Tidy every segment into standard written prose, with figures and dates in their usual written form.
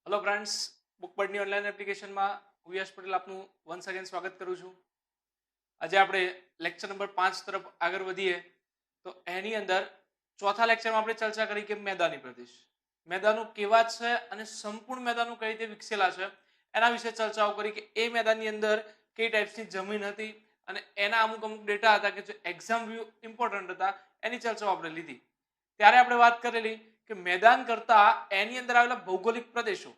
Hello friends, બુકબર્ડની online એપ્લિકેશનમાં હું યશ પટેલ આપનું વન્સ અગેન સ્વાગત કરું છું. આજે આપણે લેક્ચર નંબર 5 તરફ આગળ વધીએ તો એની અંદર ચોથા લેક્ચરમાં આપણે ચર્ચા કરી કે મેદાની પ્રદેશ મેદાનો કેવા છે અને સંપૂર્ણ મેદાનો કઈ રીતે વિકસેલા છે એના વિશે ચર્ચાઓ કરી કે એ મેદાનની અંદર કઈ ટાઈપ્સની જમીન હતી અને એના અમુક ડેટા હતા કે જે એક્ઝામ વ્યૂ ઇમ્પોર્ટન્ટ હતા એની ચર્ચાઓ આપણે લીધી. ત્યારે આપણે વાત કરેલી કે મેદાન કરતા એની અંદર આવેલા ભૌગોલિક પ્રદેશો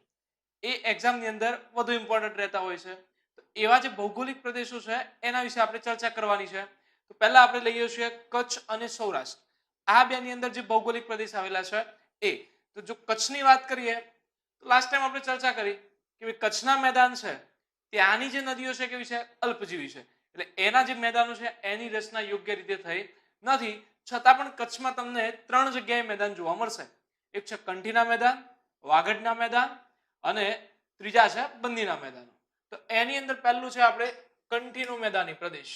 એ એક્ઝામની અંદર વધુ ઇમ્પોર્ટન્ટ રહેતા હોય છે. તો એવા જે ભૌગોલિક પ્રદેશો છે એના વિશે આપણે ચર્ચા કરવાની છે. તો પહેલા આપણે લઈએ છીએ કચ્છ અને સૌરાષ્ટ્ર. આ બેની અંદર જે ભૌગોલિક પ્રદેશ આવેલા છે એ તો જો કચ્છની વાત કરીએ તો લાસ્ટ ટાઈમ આપણે ચર્ચા કરી કે કચ્છના મેદાન છે ત્યાંની જે નદીઓ છે કેવી છે, અલ્પજીવી છે. એટલે એના જે મેદાનો છે એની રચના યોગ્ય રીતે થઈ નથી, છતાં પણ કચ્છમાં તમને 3 જગ્યાએ મેદાન જોવા મળશે. એક છે કંઠીના મેદાન, વાગડના મેદાન અને ત્રીજા છે બંદીના મેદાનો. તો એની અંદર પહેલું છે આપણે કંઠીનો મેદાની પ્રદેશ.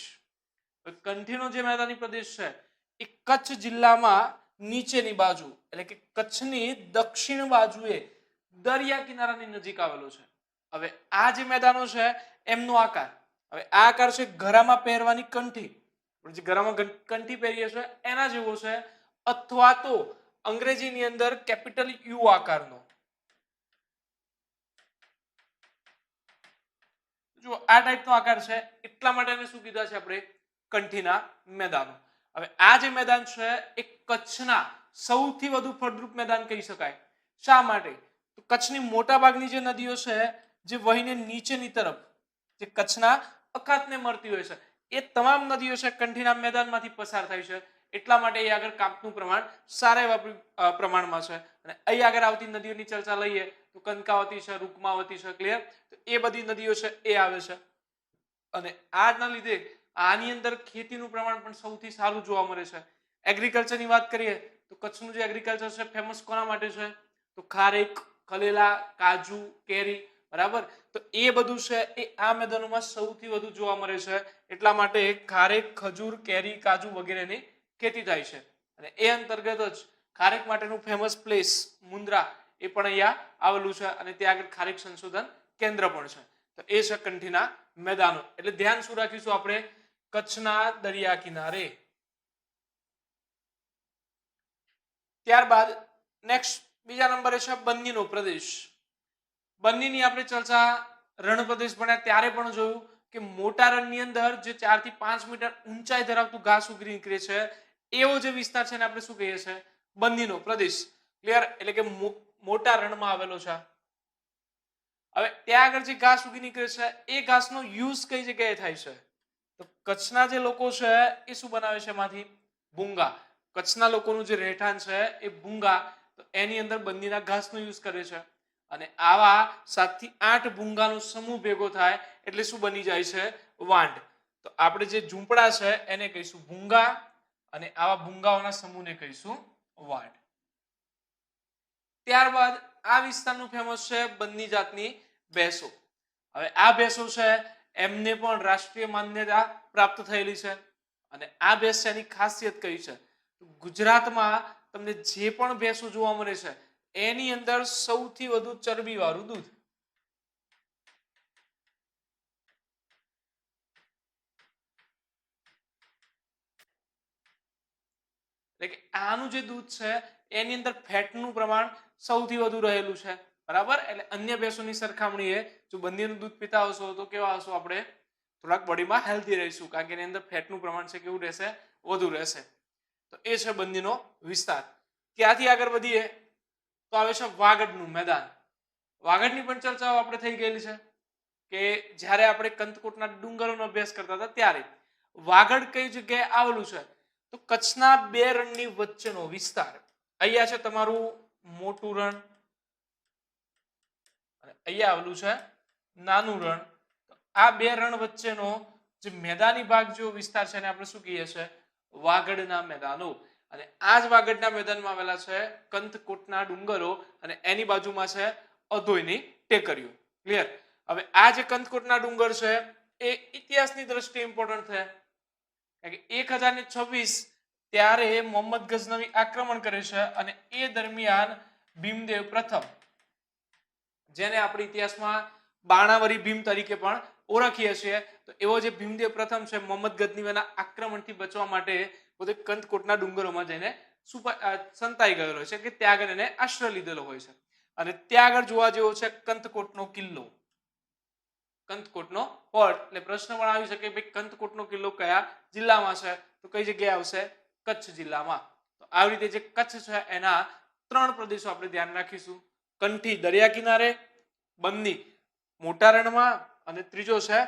કંઠીનો જે મેદાની પ્રદેશ છે એ કચ્છ જિલ્લામાં નીચેની બાજુ એટલે કે કચ્છની દક્ષિણ બાજુએ દરિયા કિનારાની નજીક આવેલો છે. હવે આ જે મેદાનો છે એમનો આકાર, હવે આ આકાર છે ગરામાં પહેરવાની કંઠી, જે ગરામાં કંઠી પહેરીએ છીએ એના જેવો છે, અથવા તો અંગ્રેજીની અંદર કેપિટલ યુ આકારનો. જો આ ટાઈપનો આકાર છે એટલા માટે એને શું કીધા છે આપણે, કંઠીના મેદાનો. હવે આ જે મેદાન છે એ કચ્છના સૌથી વધુ ફળદ્રુપ મેદાન કહી શકાય. શા માટે? તો કચ્છની મોટા ભાગની જે નદીઓ છે જે વહીને નીચેની તરફ જે કચ્છના અખાતને મળતી હોય છે એ તમામ નદીઓ છે કંઠીના મેદાનમાંથી પસાર થાય છે. એટલા માટે અહીં આગળ કાંપનું પ્રમાણ સારા એવા પ્રમાણમાં છે. અને અહીં આગળ આવતી નદીઓની ચર્ચા લઈએ તો કંકાવતી છે, રૂકમાવતી છે, ક્લિયર. તો એ બધી નદીઓ છે એ આવે છે. અને આના લીધે આની અંદર ખેતીનું પ્રમાણ પણ સૌથી સારું જોવા મળે છે. એગ્રીકલ્ચરની વાત કરીએ તો કચ્છનું જે એગ્રીકલ્ચર છે ફેમસ કોના માટે છે? તો ખારેક, ખલેલા, કાજુ, કેરી, બરાબર. તો એ બધું છે એ આ મેદાનોમાં સૌથી વધુ જોવા મળે છે. એટલા માટે ખારેક, ખજૂર, કેરી, કાજુ વગેરેની ખેતી થાય છે. અને એ અંતર્ગત જ ખારેક માટેનું ફેમસ પ્લેસ મુન્દ્રા એ પણ અહીંયા આવેલું છે અને ત્યાં આગળ ખારેક સંશોધન કેન્દ્ર પણ છે. તો એ છે કંઠીના મેદાનો. એટલે ધ્યાન શું રાખીશું આપણે? કચ્છના દરિયા કિનારે. ત્યારબાદ નેક્સ્ટ બીજા નંબરે છે બન્નીનો પ્રદેશ. બન્નીની આપણે ચર્ચા રણ પ્રદેશ ભણ્યા ત્યારે પણ જોયું કે મોટા રણની અંદર જે 4 થી 5 મીટર ઊંચાઈ ધરાવતું ઘાસ ઉગી નીકળે છે એવો જે વિસ્તાર છે ને આપણે શું કહીએ છીએ? બન્નીનો પ્રદેશ. ક્લિયર? એટલે કે મોટા રણમાં આવેલો છે. હવે ત્યાં આગળ જે ઘાસ ઉગી નીકળે છે એ ઘાસનો યુઝ કઈ જગ્યાએ થાય છે? તો કચ્છના જે લોકો છે એ શું બનાવે છે એમાંથી? ભૂંગા. કચ્છના લોકોનું જે રહેઠાણ છે એ ભૂંગા, તો એની અંદર બન્નીના ઘાસનો યુઝ કરે છે. અને આવા 7 થી 8 ભૂંગાનો સમૂહ ભેગો થાય એટલે શું બની જાય છે? વાંઢ. તો આપણે જે ઝૂંપડા છે એને કહીશું ભૂંગા અને આવા ભૂંગાઓના સમૂહને કહીશું વાંઢ. ત્યારબાદ આ વિસ્તારનું ફેમસ છે બન્ની જાતની ભેંસો. હવે આ ભેંસો છે એમને પણ રાષ્ટ્રીય માન્યતા પ્રાપ્ત થયેલી છે. અને આ ભેંસ એની ખાસિયત કઈ છે? ગુજરાતમાં તમને જે પણ ભેંસો જોવા મળે છે એની અંદર સૌથી વધુ ચરબી વાળું દૂધ. એટલે કે આનું જે દૂધ છે એની અંદર ફેટનું પ્રમાણ સૌથી વધુ રહેલું છે, બરાબર. એટલે અન્ય ભેંસોની સરખામણીએ જો બંનેનું દૂધ પીતા હશો તો કેવા હશો આપણે? થોડાક બોડીમાં હેલ્ધી રહીશું, કારણ કે એની અંદર ફેટનું પ્રમાણ છે કેવું રહેશે? વધુ રહેશે. તો એ છે બંદીનો વિસ્તાર. ત્યાંથી આગળ વધીએ તો આવે છે વાગડનું મેદાન. વાગડની પણ ચર્ચાઓ આપણે થઈ ગયેલી છે કે જ્યારે આપણે કંથકોટના ડુંગરોનો અભ્યાસ કરતા હતા ત્યારે. વાગડ કઈ જગ્યાએ આવેલું છે? તો કચ્છના 2 રણની વચ્ચેનો વિસ્તાર. અહીંયા છે તમારું મોટું રણ અને અહીંયા આવેલું છે નાનું રણ. આ 2 રણ વચ્ચેનો જે મેદાની ભાગ જેવો વિસ્તાર છે એને આપણે શું કહીએ છીએ? વાગડના મેદાનો. અને આ જ વાગડના મેદાનમાં આવેલા છે કંથકોટના ડુંગરો અને એની બાજુમાં છે અધોઈની ટેકરીઓ. ક્લિયર? હવે આ જે કંથકોટના ડુંગર છે એ ઇતિહાસની દ્રષ્ટિએ ઇમ્પોર્ટન્ટ છે. 1026 ત્યારે મોહમ્મદ ગઝનવી આક્રમણ કરે છે અને એ દરમિયાન ભીમદેવ પ્રથમ જેને આપણે ઇતિહાસમાં બાણાવરી ભીમ તરીકે પણ ઓળખીએ છીએ. તો એવો જે ભીમદેવ પ્રથમ છે મોહમ્મદ ગઝનીના આક્રમણથી બચવા માટે પોતે કંથકોટના ડુંગરોમાં જઈને સંતાઈ ગયેલો છે કે ત્યાં આગળ એને આશ્રય લીધેલો હોય છે. અને ત્યાં આગળ જોવા જેવો છે કંથકોટનો કિલ્લો, કંથકોટનો ફોર્ટ. એટલે પ્રશ્ન પણ આવી શકે ભાઈ કંથકોટનો કિલ્લો કયા જિલ્લામાં છે? તો કઈ જગ્યાએ આવશે? કચ્છ જિલ્લામાં. તો આવી રીતે જે કચ્છ છે એના 3 પ્રદેશો આપણે ધ્યાન રાખીશું. કંઠી દરિયા કિનારે, બન્ની મોટા રણમાં, અને ત્રીજો છે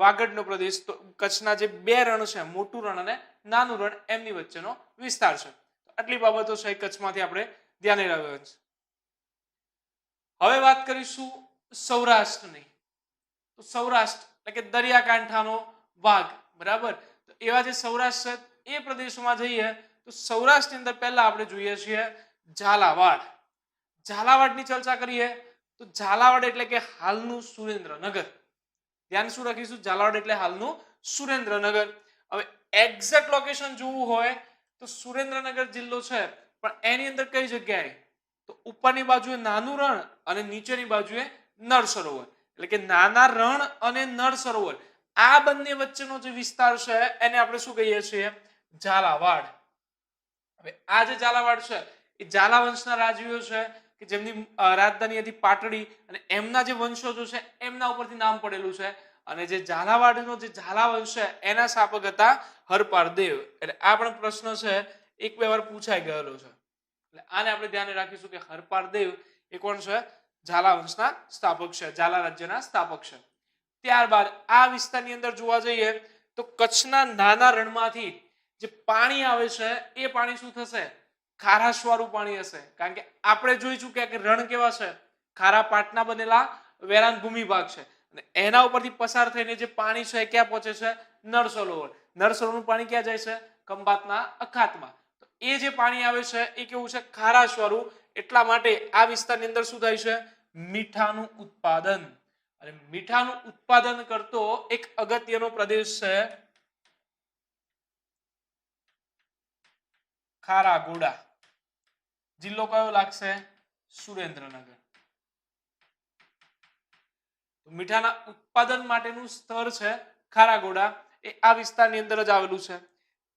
વાગડનો પ્રદેશ. તો કચ્છના જે 2 રણ છે, મોટું રણ અને નાનું રણ, એમની વચ્ચેનો વિસ્તાર છે. આટલી બાબતો છે કચ્છમાંથી આપણે ધ્યાને રાખવાની છે. હવે વાત કરીશું સૌરાષ્ટ્રની. તો સૌરાષ્ટ્ર એટલે કે દરિયાકાંઠાનો ભાગ, બરાબર. તો એવા જે સૌરાષ્ટ્ર છે એ પ્રદેશોમાં જઈએ તો સૌરાષ્ટ્રની અંદર પહેલા આપણે જોઈએ છીએ ઝાલાવાડ. ઝાલાવાડની ચર્ચા કરીએ તો ઝાલાવાડ એટલે કે હાલનું સુરેન્દ્રનગર. ધ્યાન શું રાખીશું? ઝાલાવાડ એટલે હાલનું સુરેન્દ્રનગર. હવે એક્ઝેક્ટ લોકેશન જોવું હોય તો સુરેન્દ્રનગર જિલ્લો છે, પણ એની અંદર કઈ જગ્યાએ? તો ઉપરની બાજુએ નાનું રણ અને નીચેની બાજુએ નળ સરોવર. એટલે કે નાના રણ અને નળ સરોવર, આ બંને વચ્ચેનો જે વિસ્તાર છે એને આપણે શું કહીએ છીએ? ઝાલાવાડ. હવે આ જે ઝાલાવાડ છે એ ઝાલા વંશના રાજવીઓ છે કે જેમની રાજધાની હતી પાટડી, અને એમના જે વંશજો છે એમના ઉપરથી નામ પડેલું છે. અને જે ઝાલાવાડનો જે ઝાલા વંશ છે એના સ્થાપક હતા હરપાળદેવ. એટલે આ પણ પ્રશ્ન છે 1-2 વાર પૂછાઈ ગયેલો છે. એટલે આને આપણે ધ્યાને રાખીશું કે હરપાળદેવ એ કોણ છે? ઝાલા વંશના સ્થાપક છે, ઝાલા રાજ્યના સ્થાપક છે. ત્યારબાદ આ વિસ્તારની અંદર જોવા જઈએ તો કચ્છના નાના રણમાંથી જે પાણી આવે છે એ પાણી શું થશે? ખારાશવાળું પાણી હશે. કારણ કે આપણે જોઈ ચૂક્યા કે રણ કેવા છે? ખારા પાટના બનેલા વેરાન ભૂમિ ભાગ છે, અને એના ઉપરથી પસાર થઈને જે પાણી છે એ ક્યાં પહોંચે છે? નળ સરોવર. નળ સરોવરનું પાણી ક્યાં જાય છે? ખંભાતના અખાતમાં. તો એ જે પાણી આવે છે એ કેવું છે? ખારાશવાળું. એટલા માટે આ વિસ્તારની અંદર શું થાય છે? મીઠાનું ઉત્પાદન. અને મીઠાનું ઉત્પાદન કરતો એક અગત્યનો પ્રદેશ છે ખારાગોડા. જિલ્લો કયો લાગશે? સુરેન્દ્રનગર. મીઠાના ઉત્પાદન માટેનું સ્થળ છે ખારાગોડા, એ આ વિસ્તારની અંદર જ આવેલું છે.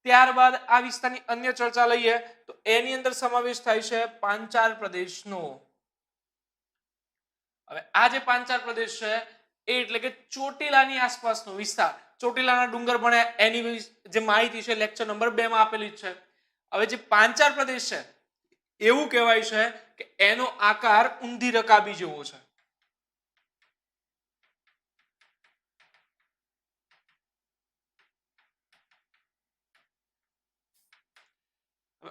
ત્યારબાદ આ વિસ્તારની અન્ય ચર્ચા લઈએ તો એની અંદર સમાવેશ થાય છે પાંચાળ પ્રદેશનો. હવે આ જે પાંચાળ પ્રદેશ છે એ એટલે કે ચોટીલાની આસપાસનો વિસ્તાર. ચોટીલાના ડુંગર ભણ્યા એની જે માહિતી છે લેક્ચર નંબર 2 માં આપેલી જ છે. હવે જે પાંચાળ પ્રદેશ છે એવું કહેવાય છે કે એનો આકાર ઊંધી રકાબી જેવો છે.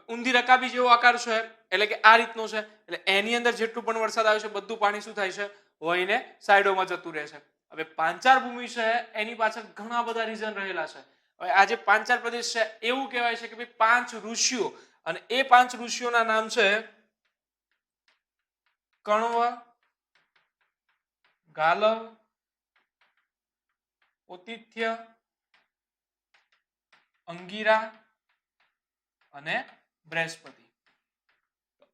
ઊંધી રકાબી જેવો આકાર છે, એટલે કે આ રીતનો છે. એટલે એની અંદર જેટલું પણ વરસાદ આવે છે બધું પાણી શું થાય છે? વહીને સાઈડોમાં જતું રહે છે. હવે પાંચાળ ભૂમિ છે એની પાછળ ઘણા બધા રીઝન રહેલા છે. હવે આ જે પાંચાળ પ્રદેશ છે એવું કહેવાય છે કે ભાઈ 5 ઋષિઓ, અને એ 5 ઋષિઓના નામ છે કણવ, ગાલવ, ઓતિથ્ય, અંગીરા અને બૃહસ્પતિ.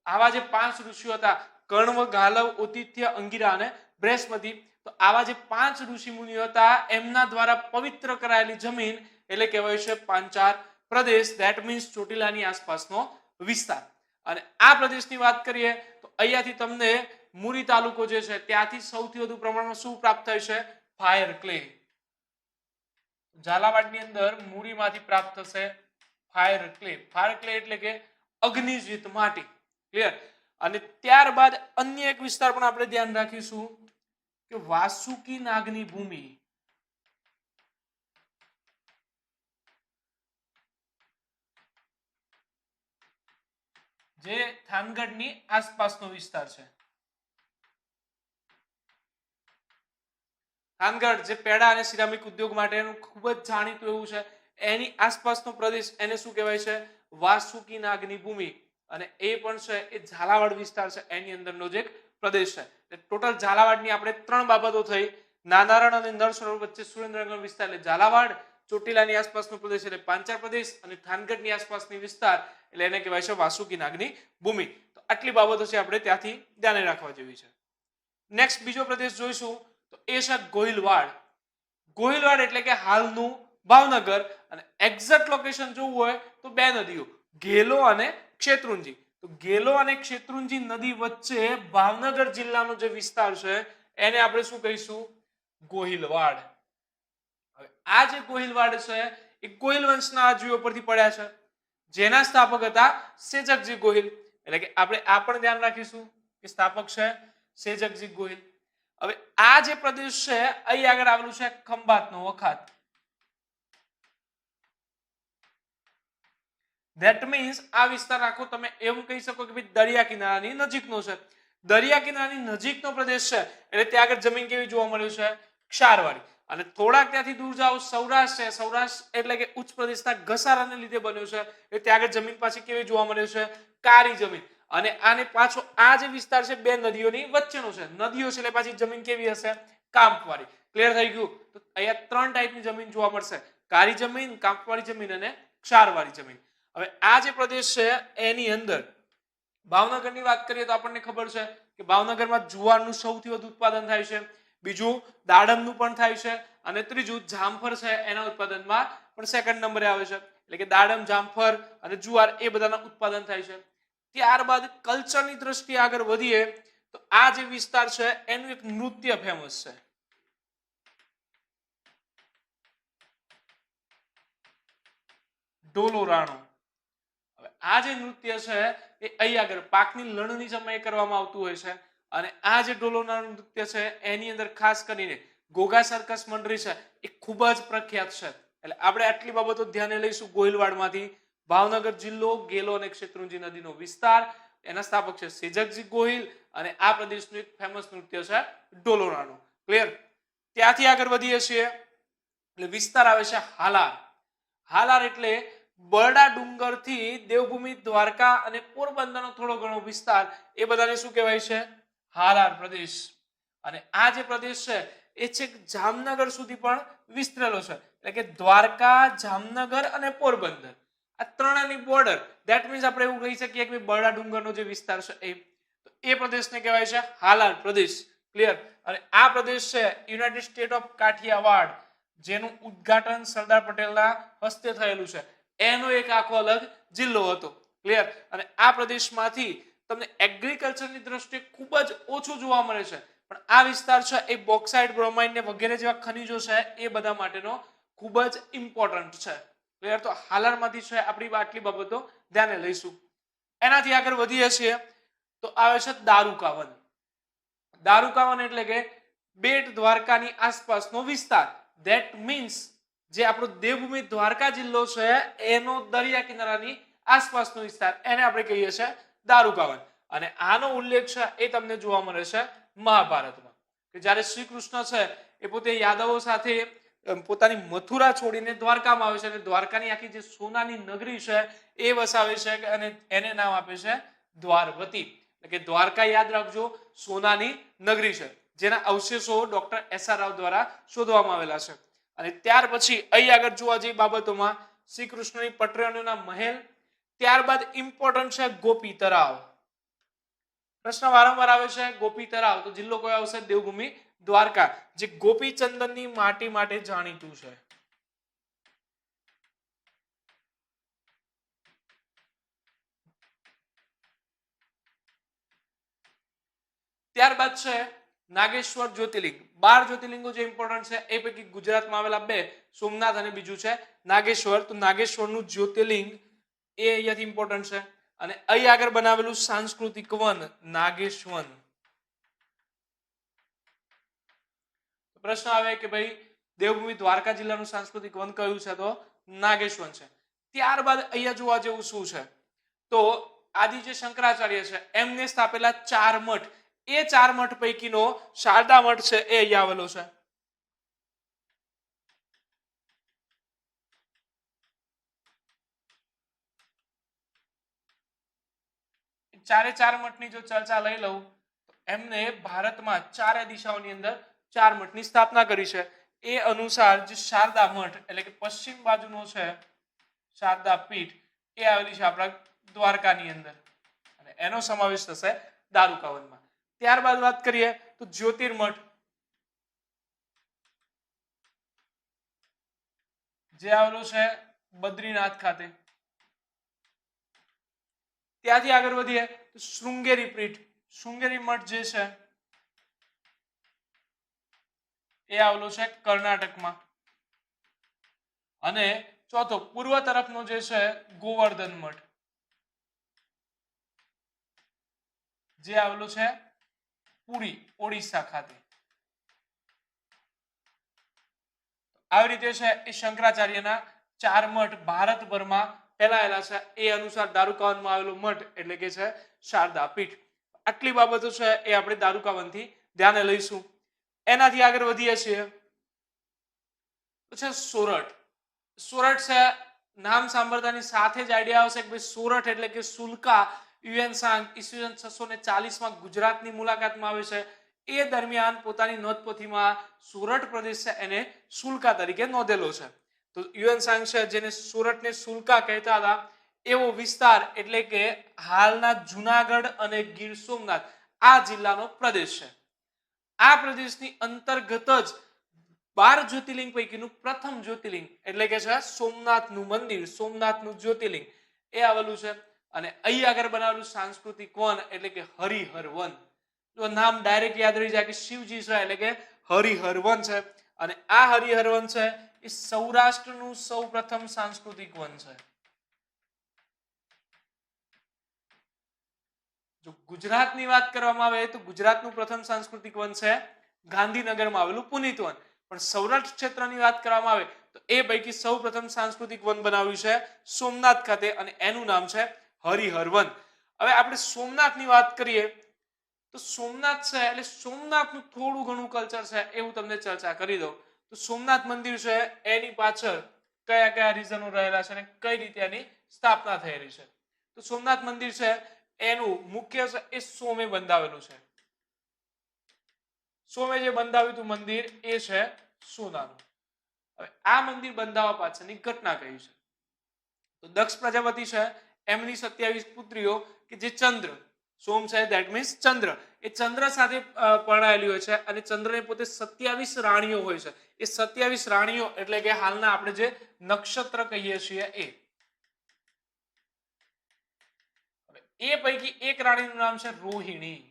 આવા જે 5 ઋષિઓ હતા, કર્ણવ, ગાલવ, ઓતિથ્ય, અંગીરા અને બૃહસ્પતિ, તો આવા જે 5 ઋષિ મુનિઓ હતા એમના દ્વારા પવિત્ર કરાયેલી જમીન એટલે કહેવાય છે પાંચાળ પ્રદેશ. ધેટ મીન્સ ચોટીલાની આસપાસનો વિસ્તાર. અને આ પ્રદેશની વાત કરીએ તો અહીંયાથી તમને મુરી તાલુકો જે છે ત્યાંથી સૌથી વધુ પ્રમાણમાં શું પ્રાપ્ત થાય છે? Fire clay. ઝાલાવાડની અંદર મુરીમાંથી પ્રાપ્ત થશે ફાયર ક્લે. ફાયર ક્લે એટલે કે અગ્નિજીત માટી. ક્લિયર? અને ત્યારબાદ અન્ય એક વિસ્તાર પણ આપણે ધ્યાન રાખીશું કે વાસુકી નાગની ભૂમિ. જે થાનગઢની આસપાસનો વિસ્તાર છે. થાનગઢ જે પેડા અને સિરામિક ઉદ્યોગ માટેનું ખૂબ જ જાણીતું એવું છે, એની આસપાસનો પ્રદેશ એને શું કહેવાય છે? વાસુકી નાગની ભૂમિ. અને એ પણ છે એ ઝાલાવાડ વિસ્તાર છે એની અંદરનો જે પ્રદેશ છે. ટોટલ ઝાલાવાડની આપણે 3 બાબતો થઈ. નાના રણ અને નળ સરોવર વચ્ચે સુરેન્દ્રનગર વિસ્તાર એટલે ઝાલાવાડ, ચોટીલાની આસપાસનો પ્રદેશ એટલે પાંચાળ પ્રદેશ, અને થાનગઢની આસપાસની વિસ્તાર એટલે એને કહેવાય છે વાસુકી નાગની ભૂમિ. તો આટલી બાબતો છે આપણે ત્યાંથી ધ્યાને રાખવા જેવી છે. નેક્સ્ટ બીજો પ્રદેશ જોઈશું તો એ છે ગોહિલવાડ. ગોહિલવાડ એટલે કે હાલનું ભાવનગર અને એક્ઝેક્ટ લોકેશન જોવું હોય તો બે નદીઓ ઘેલો અને શેત્રુંજી. તો ઘેલો અને શેત્રુંજી નદી વચ્ચે ભાવનગર જિલ્લાનો જે વિસ્તાર છે એને આપણે શું કહીશું? ગોહિલવાડ. હવે આ જે ગોહિલવાડ છે એ ગોહિલ વંશના આજીવો પરથી પડ્યા છે જેના સ્થાપક હતા સેજકજી ગોહિલ. એટલે કે આપણે આ પણ ધ્યાન રાખીશું કે સ્થાપક છે સેજકજી ગોહિલ. હવે આ જે પ્રદેશ છે અહીં આગળ આવેલું છે ખંભાતનો વખાત. ધેટ મીન્સ આ વિસ્તાર આખો તમે એમ કહી શકો કે ભાઈ દરિયા કિનારાની નજીકનો છે. દરિયા કિનારાની નજીકનો પ્રદેશ છે એટલે ત્યાં આગળ જમીન કેવી જોવા મળ્યું છે? ક્ષારવાળી. અને થોડાક ત્યાંથી દૂર જાઓ સૌરાષ્ટ્ર છે. સૌરાષ્ટ્ર એટલે કે ઉચ્ચ પ્રદેશના ઘસારાને લીધે બન્યું છે એટલે ત્યાં આગળ જમીન પાછી કેવી જોવા મળ્યું છે? કાળી જમીન. અને આને પાછો આ જે વિસ્તાર છે બે નદીઓની વચ્ચેનો છે. નદીઓ છે એટલે પાછી જમીન કેવી હશે? કાંપવાળી. ક્લિયર થઈ ગયું? તો અહીંયા ત્રણ ટાઈપની જમીન જોવા મળશે: કાળી જમીન, કાંપવાળી જમીન અને ક્ષારવાળી જમીન. હવે આ જે પ્રદેશ છે એની અંદર ભાવનગરની વાત કરીએ તો આપણને ખબર છે કે ભાવનગરમાં જુવારનું સૌથી વધુ ઉત્પાદન થાય છે. બીજું દાડમનું પણ થાય છે અને ત્રીજું જામફળ છે એના ઉત્પાદનમાં પણ સેકન્ડ નંબરે આવે છે. એટલે કે દાડમ, જામફળ અને જુવાર એ બધાના ઉત્પાદન થાય છે. ત્યારબાદ કલ્ચરની દ્રષ્ટિએ આગળ વધીએ તો આ જે વિસ્તાર છે એનું એક નૃત્ય ફેમસ છે. ડોલો રાણો. હવે આ જે નૃત્ય છે એ અહીં આગળ પાકની લણણી સમયે કરવામાં આવતું હોય છે. અને આ જે ડોલોના નૃત્ય છે એની અંદર ખાસ કરીને ઘોઘા સર્કસ મંડળી છે એ ખૂબ જ પ્રખ્યાત છે. એટલે આપણે આટલી બાબતો ધ્યાને લઈશું. ગોહિલવાડમાંથી ભાવનગર જિલ્લો, ગેલો અને શેત્રુંજી નદીનો વિસ્તાર, એના સ્થાપક છે સેજકજી ગોહિલ અને આ પ્રદેશનું એક ફેમસ નૃત્ય છે ડોલો રાણો. ક્લિયર? ત્યાંથી આગળ વધીએ છીએ એટલે વિસ્તાર આવે છે હાલાર. હાલાર એટલે બરડા ડુંગર થી દેવભૂમિ દ્વારકા અને પોરબંદરનો થોડો ઘણો વિસ્તાર એ બધાને શું કહેવાય છે? હાલાર પ્રદેશ. અને આ જે પ્રદેશ છે એ છેક જામનગર સુધી પણ વિસ્તરેલો છે. એટલે કે દ્વારકા, જામનગર અને પોરબંદર આ ત્રણેયની બોર્ડર. ધેટ મીન્સ આપણે એવું કહી શકીએ કે બરડા ડુંગરનો જે વિસ્તાર છે એ પ્રદેશને કહેવાય છે હાલાર પ્રદેશ. ક્લિયર? અને આ પ્રદેશ છે યુનાઇટેડ સ્ટેટ ઓફ કાઠિયાવાડ જેનું ઉદ્ઘાટન સરદાર પટેલના હસ્તે થયેલું છે એનો એક આખો અલગ જિલ્લો હતો. ક્લિયર? અને આ પ્રદેશમાંથી તમને એગ્રીકલ્ચરની દ્રષ્ટિએ ખૂબ જ ઓછું જોવા મળે છે પણ આ વિસ્તાર છે એ બોક્સાઇટ, બ્રોમાઇન ને વગેરે જેવા ખનિજો છે એ બધા માટેનો ખૂબ જ ઇમ્પોર્ટન્ટ છે. ક્લિયર? તો હાલારમાંથી છે આપણી આટલી બાબતો ધ્યાને લઈશું. એનાથી આગળ વધીએ છીએ તો આવે છે દારૂકાવન. દારૂકાવન એટલે કે બેટ દ્વારકાની આસપાસનો વિસ્તાર. ધેટ મીન્સ જે આપણો દેવભૂમિ દ્વારકા જિલ્લો છે એનો દરિયા કિનારાની આસપાસનો વિસ્તાર એને આપણે કહીએ છીએ દારૂકાવન. અને આનો ઉલ્લેખ છે એ તમને જોવા મળે છે મહાભારતમાં કે જ્યારે શ્રી કૃષ્ણ છે એ પોતે યાદવો સાથે પોતાની મથુરા છોડીને દ્વારકામાં આવે છે અને દ્વારકાની આખી જે સોનાની નગરી છે એ વસાવે છે અને એને નામ આપે છે દ્વારવતી. એટલે કે દ્વારકા યાદ રાખજો સોનાની નગરી છે જેના અવશેષો ડોક્ટર એસ.આર. રાવ દ્વારા શોધવામાં આવેલા છે. અને ત્યાર પછી અહીં આગળ જોવા જઈ બાબતોમાં શ્રી કૃષ્ણની પટરાણીઓના મહેલ, ત્યારબાદ ઇમ્પોર્ટન્ટ છે ગોપી તળાવ. પ્રશ્ન વારંવાર આવે છે ગોપી તળાવ, તો જિલ્લો કયો આવશે? દેવભૂમિ દ્વારકા, જે ગોપીચંદનની માટી માટે જાણીતું છે. ત્યારબાદ છે નાગેશ્વર જ્યોતિર્લિંગ. 12 જ્યોતિર્લિંગો જે ઇમ્પોર્ટન્ટ છે એ પૈકી ગુજરાતમાં આવેલા બે, સોમનાથ અને બીજું છે નાગેશ્વર. તો નાગેશ્વરનું જ્યોતિર્લિંગ એ અહીંયાથી ઇમ્પોર્ટન્ટ છે. અને અહીં આગળ બનાવેલું સાંસ્કૃતિક વન નાગેશ્વર. પ્રશ્ન આવે કે ભાઈ દેવભૂમિ દ્વારકા જિલ્લાનું સાંસ્કૃતિક વન કયું છે? તો નાગેશ્વર છે. ત્યારબાદ અહીંયા જોવા જેવું શું છે? તો આદિ જે શંકરાચાર્ય છે એમને સ્થાપેલા 4 મઠ, એ 4 મઠ પૈકીનો શારદા મઠ છે એ અહીંયા આવેલો છે. ચારે 4 મઠની જો ચર્ચા લઈ લઉં તો એમને ભારતમાં ચારે દિશાઓની અંદર 4 મઠની સ્થાપના કરી છે. એ અનુસાર જે શારદા મઠ એટલે કે પશ્ચિમ બાજુનો છે શારદા પીઠ એ આવેલી છે આપણા દ્વારકાની અંદર અને એનો સમાવેશ થશે દારૂકાવનમાં. ત્યારબાદ વાત કરીએ તો જ્યોતિર્મઠ, જે આવેલું છે બદ્રીનાથ ખાતે. ત્યાંથી આગળ વધીએ તો શૃંગેરી પીઠ, શૃંગેરી મઠ જે છે એ આવેલું છે કર્ણાટકમાં. અને ચોથો પૂર્વ તરફનો જે છે ગોવર્ધન મઠ, જે આવેલું છે પુરી ઓડિશા ખાતે. આવી રીતે છે એ શંકરાચાર્યના 4 મઠ ભારતભરમાં ફેલાયેલા છે. એ અનુસાર દારૂકાવનમાં આવેલો મઠ એટલે કે છે શારદા પીઠ. આટલી બાબતો છે એ આપણે દારૂકાવનથી ધ્યાને લઈશું. એનાથી આગળ વધીએ છીએ તો છે સોરઠ. સોરઠ છે નામ સાંભળતાની સાથે જ આઈડિયા આવશે કે ભાઈ સોરઠ એટલે કે સુલકા યુએનસાંગ ઈસવીસન 640 ગુજરાતની મુલાકાતમાં આવે છે. એ દરમિયાન પોતાની નોંધપોથીમાં સોરઠ પ્રદેશ છે એને સુલકા તરીકે નોંધેલો છે. તો યુએનસાંગ છે જેને સોરઠને સુલકા કહેતા હતા એવો વિસ્તાર એટલે કે હાલના જુનાગઢ અને ગીર સોમનાથ આ જિલ્લાનો પ્રદેશ છે. આ પ્રદેશની અંતર્ગત જ 12 જ્યોતિર્લિંગ પૈકીનું પ્રથમ જ્યોતિર્લિંગ એટલે કે છે સોમનાથનું મંદિર, સોમનાથનું જ્યોતિર્લિંગ એ આવેલું છે. અને અહીં આગળ બનાવેલું સાંસ્કૃતિક વન એટલે કે હરિહર વન. તો નામ ડાયરેક્ટ યાદ રહી જાય કે શિવજી છે એટલે કે હરિહર વન છે. અને આ હરિહર વન છે એ સૌરાષ્ટ્રનું સૌપ્રથમ સાંસ્કૃતિક વન છે. જો ગુજરાતની વાત કરવામાં આવે તો ગુજરાતનું પ્રથમ સાંસ્કૃતિક વન છે ગાંધીનગરમાં આવેલું પુનિત વન. પણ સૌરાષ્ટ્ર ક્ષેત્રની વાત કરવામાં આવે તો એ પૈકી સૌપ્રથમ સાંસ્કૃતિક વન બનાવ્યું છે સોમનાથ ખાતે અને એનું નામ છે હરિહર વન. હવે આપણે સોમનાથની વાત કરીએ તો સોમનાથ છે એટલે સોમનાથનું થોડું ઘણું કલ્ચર છે એવું તમને ચર્ચા કરી દઉં. તો સોમનાથ મંદિર છે એની પાછળ કયા કયા રીઝનો રહેલા છે અને કઈ રીતે એની સ્થાપના થયેલી છે. તો સોમનાથ મંદિર છે એનું મુખ્ય છે એ સોમે બંધાવેલું છે. સોમે જે બંધાવ્યું હતું મંદિર એ છે સોનાનું. હવે આ મંદિર બંધાવવા પાછળની ઘટના કઈ છે તો દક્ષ પ્રજાપતિ છે એમની 27 પુત્રીઓ કે જે ચંદ્ર, સોમ છે ધેટ મીન્સ ચંદ્ર, એ ચંદ્ર સાથે પરણાયેલી હોય છે અને ચંદ્રને પોતે 27 રાણીઓ હોય છે. એ 27 રાણીઓ એટલે કે હાલના આપણે જે નક્ષત્ર કહીએ છીએ એ પૈકી એક રાણીનું નામ છે રોહિણી.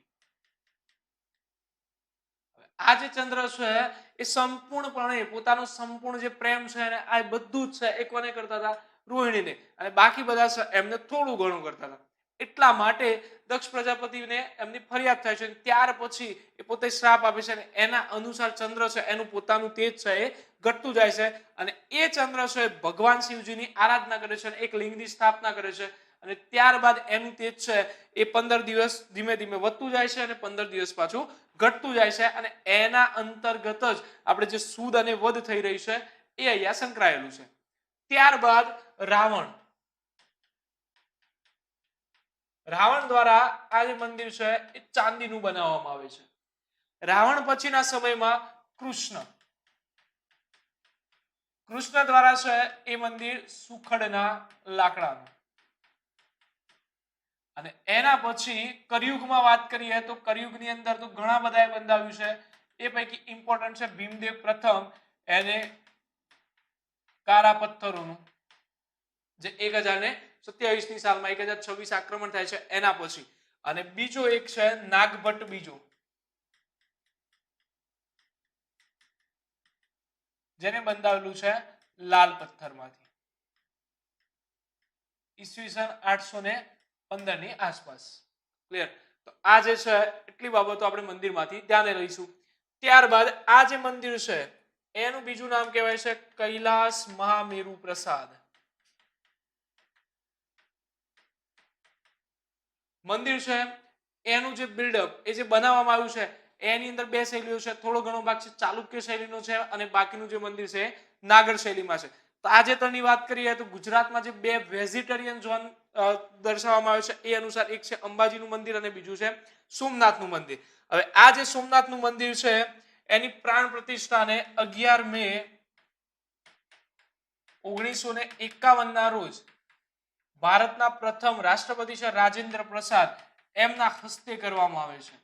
આ જે ચંદ્ર છે એ સંપૂર્ણપણે પોતાનો સંપૂર્ણ જે પ્રેમ છે અને આ બધું જ છે એ કોને કરતા હતા રોહિણીને. અને બાકી બધા છે એમને થોડું ઘણું કરતા હતા. એટલા માટે દક્ષ પ્રજાપતિને એમની ફરિયાદ થાય છે. ત્યાર પછી એ પોતે શ્રાપ આપે છે અને એના અનુસાર ચંદ્ર છે એનું પોતાનું તેજ છે એ ઘટતું જાય છે. અને એ ચંદ્ર છે ભગવાન શિવજીની આરાધના કરે છે અને એક લિંગની સ્થાપના કરે છે. અને ત્યારબાદ એનું તેજ છે એ 15 દિવસ ધીમે ધીમે વધતું જાય છે અને 15 દિવસ પાછું ઘટતું જાય છે. અને એના અંતર્ગત જ આપણે જે સુદ અને વધ થઈ રહી છે એ અહીંયા સંકળાયેલું છે. ત્યારબાદ રાવણ દ્વારા આ જે મંદિર છે એ ચાંદીનું બનાવવામાં આવે છે. રાવણ પછીના સમયમાં કૃષ્ણ દ્વારા છે એ મંદિર સુખડના લાકડાનું. અને એના પછી કળિયુગમાં વાત કરીએ તો કળિયુગની અંદર તો ઘણા બધાએ બંધાવ્યું છે. એ પૈકી ઇમ્પોર્ટન્ટ છે ભીમદેવ પ્રથમ એને કારા પથ્થરોનું જે 1027ની સાલમાં 1026 આક્રમણ થાય છે એના પછી. અને બીજો એક છે નાગભટ્ટ બીજો જેને બંધાવેલું છે લાલ પથ્થરમાંથી ઈસવીસન 815 ની આસપાસ. ક્લિયર? તો આ જે છે એટલી બાબતો આપણે મંદિરમાંથી ધ્યાને લઈશું. ત્યારબાદ આ જે મંદિર છે એનું બીજું નામ કહેવાય છે કૈલાસ મહામેરુ પ્રસાદ. મંદિર છે એનું જે બિલ્ડઅપ એ જે બનાવવામાં આવ્યું છે એની અંદર બે શૈલીઓ છે. થોડો ઘણો ભાગ છે ચાલુક્ય શૈલીનો છે અને બાકીનું જે મંદિર છે નાગર શૈલીમાં છે. તાજેતરની વાત કરીએ તો ગુજરાતમાં જે બે વેજીટેરિયન ઝોન દર્શાવવામાં આવે છે એ અનુસાર એક છે અંબાજીનું મંદિર અને બીજું છે સોમનાથનું મંદિર. હવે આ જે સોમનાથનું મંદિર છે એની પ્રાણ પ્રતિષ્ઠાને 11 મે 1951 ના રોજ ભારતના પ્રથમ રાષ્ટ્રપતિ છે રાજેન્દ્ર પ્રસાદ એમના હસ્તે કરવામાં આવે છે.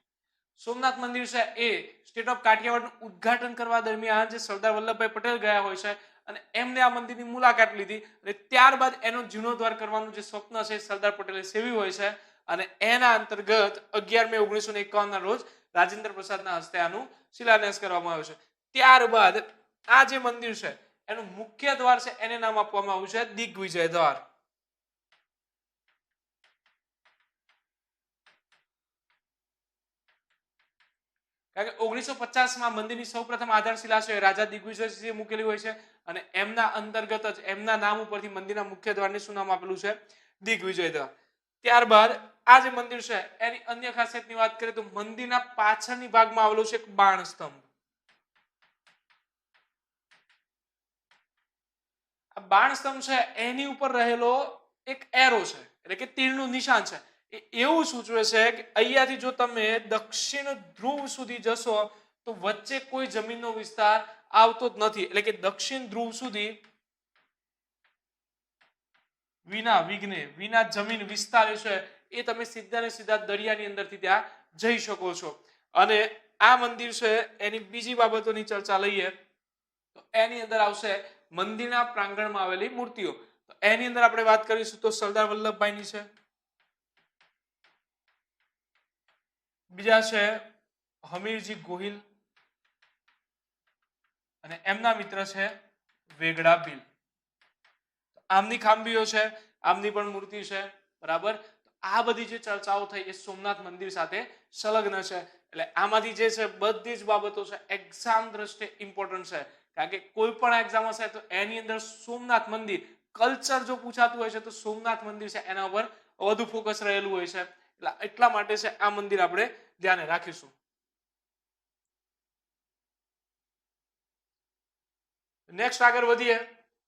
સોમનાથ મંદિર છે એ સ્ટેટ ઓફ કાઠિયાવાડનું ઉદ્ઘાટન કરવા દરમિયાન જે સરદાર વલ્લભભાઈ પટેલ ગયા હોય છે અને એમને આ મંદિરની મુલાકાત લીધી અને ત્યારબાદ એનો જીર્ણોદ્ધાર કરવાનું જે સ્વપ્ન છે સરદાર પટેલે સેવ્યું હોય છે અને એના અંતર્ગત 11 મે 1951 ના રોજ રાજેન્દ્ર પ્રસાદના હસ્તે આનું શિલાન્યાસ કરવામાં આવ્યો છે. ત્યારબાદ આ જે મંદિર છે એનું મુખ્ય દ્વાર છે એને નામ આપવામાં આવ્યું છે દિગ્વિજય દ્વાર. કારણ કે 1950 મંદિરની સૌપ્રથમ આધારશિલા છે રાજા દિગ્વિજયસિંહે મૂકેલી હોય છે અને એમના અંતર્ગત જ એમના નામ ઉપરથી મંદિરના મુખ્ય દ્વારને શું નામ આપેલું છે? દિગ્વિજય દ્વાર. ત્યારબાદ આ જે મંદિર છે એની અન્ય ખાસિયતની વાત કરીએ તો મંદિરના પાછળની ભાગમાં આવેલો છે એક બાણ સ્તંભ. આ બાણ સ્તંભ છે એની ઉપર રહેલો એક એરો છે એટલે કે તીરનું નિશાન છે એ એવું સૂચવે છે કે અહીંયાથી જો તમે દક્ષિણ ધ્રુવ સુધી જશો તો વચ્ચે કોઈ જમીનનો વિસ્તાર આવતો જ નથી એટલે કે દક્ષિણ ધ્રુવ સુધી વિના વિઘ્ને વિના જમીન વિસ્તાર છે એ તમે સીધા ને સીધા દરિયાની અંદરથી ત્યાં જઈ શકો છો. અને આ મંદિર છે એની બીજી બાબતોની ચર્ચા લઈએ તો એની અંદર આવશે મંદિરના પ્રાંગણમાં આવેલી મૂર્તિઓ. તો એની અંદર આપણે વાત કરીશું તો સરદાર વલ્લભભાઈની છે, બીજા છે હમીરજી ગોહિલ અને એમના મિત્ર છે વેગડા ભીલ. આમની ખાંભીઓ છે, આમની પણ મૂર્તિ છે, બરાબર. આ બધી જે ચર્ચાઓ થઈ એ સોમનાથ મંદિર સાથે સંલગ્ન છે એટલે આમાંથી જે છે બધી જ બાબતો છે એક્ઝામ દ્રષ્ટિએ ઇમ્પોર્ટન્ટ છે કારણ કે કોઈ પણ એક્ઝામ હશે તો એની અંદર સોમનાથ મંદિર કલ્ચર જો પૂછાતું હોય છે તો સોમનાથ મંદિર છે એના ઉપર વધુ ફોકસ રહેલું હોય છે એટલે એટલા માટે છે આ મંદિર આપણે ધ્યાને રાખીશું. નેક્સ્ટ આગળ વધીએ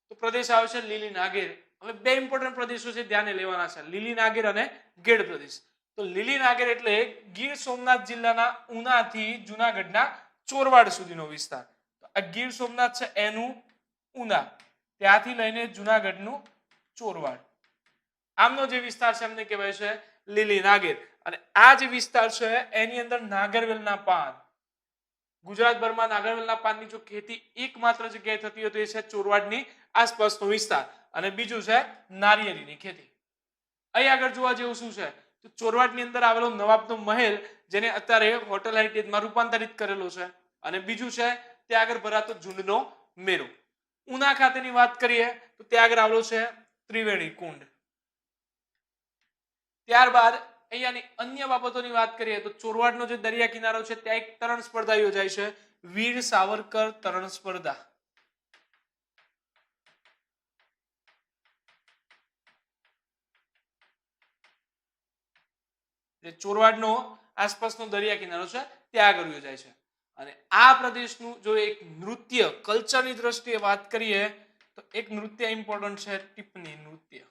તો પ્રદેશ આવે છે લીલી નાગેર. હવે બે ઇમ્પોર્ટન્ટ પ્રદેશો છે ધ્યાને લેવાના છે, લીલી નાગેર અને ગેડ પ્રદેશ. તો લીલી નાગેર એટલે ગીર સોમનાથ જિલ્લાના ઉનાથી જુનાગઢના ચોરવાડ સુધીનો વિસ્તાર. તો આ ગીર સોમનાથ છે એનું ઉના, ત્યાંથી લઈને જુનાગઢનું ચોરવાડ, આમનો જે વિસ્તાર છે એમને કહેવાય છે લીલી નાગેર. અને આ જે વિસ્તાર છે એની અંદર નાગરવેલના પાન, ગુજરાતભરમાં નાગરવેલના પાનની જો ખેતી એકમાત્ર જગ્યાએ થતી હોય તો એ છે ચોરવાડની આસપાસનો વિસ્તાર અને બીજું છે નારિયેળીની ખેતી. અહીં આગળ જોવા જેવું શું છે તો ચોરવાડની અંદર આવેલો નવાબનો મહેલ જેને અત્યારે હોટલ હેરિટેજમાં રૂપાંતરિત કરેલો છે અને બીજું છે ત્યાં આગળ ભરાતો ઝૂંડનો મેળો. ઉના ખાતેની વાત કરીએ તો ત્યાં આગળ આવેલો છે ત્રિવેણી કુંડ. ત્યારબાદ અહીંયાની અન્ય બાબતોની વાત કરીએ તો ચોરવાડનો જે દરિયા કિનારો છે ત્યાં એક તરણ સ્પર્ધા યોજાય છે, વીર સાવરકર તરણ સ્પર્ધા. જે ચોરવાડનો આસપાસનો દરિયા કિનારો છે ત્યાં આગળ યોજાય છે. અને આ પ્રદેશનું જો એક નૃત્ય કલ્ચરની દ્રષ્ટિએ વાત કરીએ તો એક નૃત્ય ઇમ્પોર્ટન્ટ છે ટીપની નૃત્ય.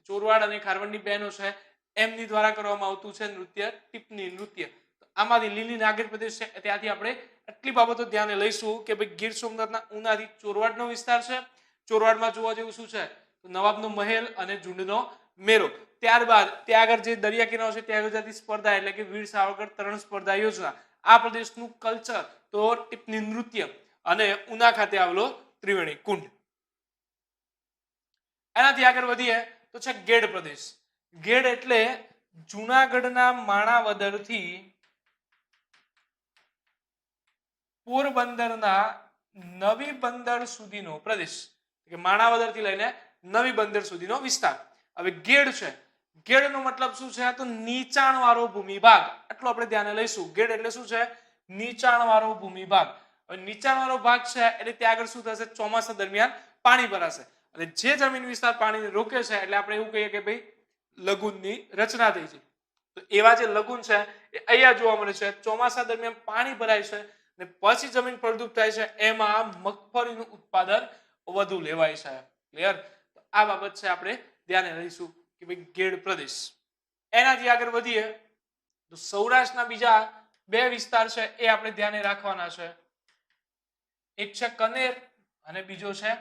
ચોરવાડ અને ખારવડની બહેનો છે એમની દ્વારા કરવામાં આવતું છે નૃત્ય ટીપની નૃત્ય. આમાંથી લીલી નાગેર પ્રદેશ છે ત્યાંથી આપણે એટલી બાબતો ધ્યાને લઈશું કે ભાઈ ગીર સોમનાથના ઉનાથી ચોરવાડનો વિસ્તાર છે, ચોરવાડમાં જોવા જેવું શું છે તો નવાબનો મહેલ અને ઝૂંડનો મેળો. ત્યારબાદ ત્યાં આગળ જે દરિયા કિનારો છે ત્યાં યોજાતી સ્પર્ધા એટલે કે વીર સાવરકર તરણ સ્પર્ધા યોજના. આ પ્રદેશનું કલ્ચર તો ટીપની નૃત્ય અને ઉના ખાતે આવેલો ત્રિવેણી કુંડ. એનાથી આગળ વધીએ તો છે ગેડ પ્રદેશ. ગેડ એટલે જુનાગઢના માણાવદરથી પોરબંદરના નવી બંદર સુધીનો પ્રદેશ, કે માણાવદરથી લઈને નવી બંદર સુધીનો વિસ્તાર. હવે ગેડ છે, ગેડનો મતલબ શું છે તો નીચાણવાળો ભૂમિભાગ, આટલું આપણે ધ્યાને લઈશું. ગેડ એટલે શું છે નીચાણવાળો ભૂમિભાગ. હવે નીચાણવાળો ભાગ છે એટલે ત્યાં આગળ શું થશે ચોમાસા દરમિયાન પાણી ભરાશે અને જે જમીન વિસ્તાર પાણીને રોકે છે એટલે આપણે એવું કહીએ કે ભાઈ લઘુનની રચના થઈ છે. તો એવા જે લઘુન છે એ અહીંયા જોવા મળે છે, ચોમાસા દરમિયાન પાણી ભરાય છે અને પછી જમીન ફળદ્રુપ થાય છે એમાં મગફળીનું ઉત્પાદન વધુ લેવાય છે. ક્લિયર? આ બાબત છે આપણે ધ્યાને લઈશું કે ભાઈ ગેડ પ્રદેશ. એનાથી આગળ વધીએ તો સૌરાષ્ટ્રના બીજા બે વિસ્તાર છે એ આપણે ધ્યાને રાખવાના છે. એક છે કનેર અને બીજો છે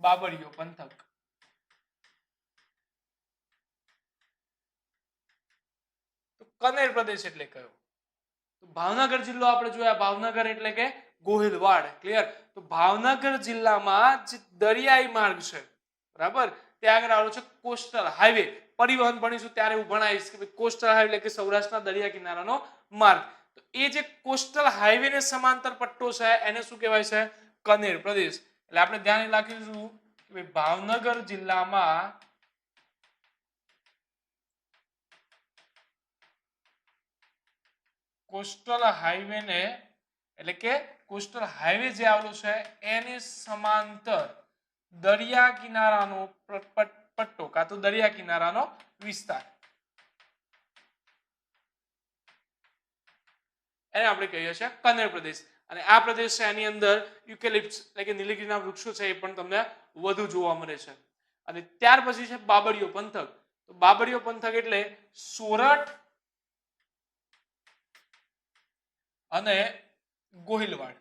બાબરિયો પંથક. કનેર પ્રદેશ એટલે કયો? તો ભાવનગર જિલ્લો આપણે જોયા, ભાવનગર એટલે કે ગોહિલવાડ. ક્લિયર? તો ભાવનગર જિલ્લામાં જે દરિયાઈ માર્ગ છે, બરાબર, ત્યાં આગળ આવેલો છે કોસ્ટલ હાઈવે. પરિવહન ભણીશું ત્યારે હું ભણાવીશ કે કોસ્ટલ હાઈવે એટલે કે સૌરાષ્ટ્રના દરિયા કિનારાનો માર્ગ. તો એ જે કોસ્ટલ હાઈવે ને સમાંતર પટ્ટો છે એને શું કહેવાય છે? કનેર પ્રદેશ. એટલે આપણે ધ્યાન રાખીશું કે ભાવનગર જિલ્લામાં કોસ્ટલ હાઈવે ને એટલે કે કોસ્ટલ હાઈવે જે આવેલો છે એની સમાંતર દરિયા કિનારાનો પટ્ટો કાં તો દરિયા કિનારાનો વિસ્તાર, એને આપણે કહીએ છીએ કનેર પ્રદેશ. અને આ પ્રદેશ છે એની અંદર યુકેલિપ્ટસ એટલે કે નીલગિરીના વૃક્ષો છે એ પણ તમને વધુ જોવા મળે છે. અને ત્યાર પછી છે બાબળિયો પંથક. તો બાબળિયો પંથક એટલે સોરઠ અને ગોહિલવાડ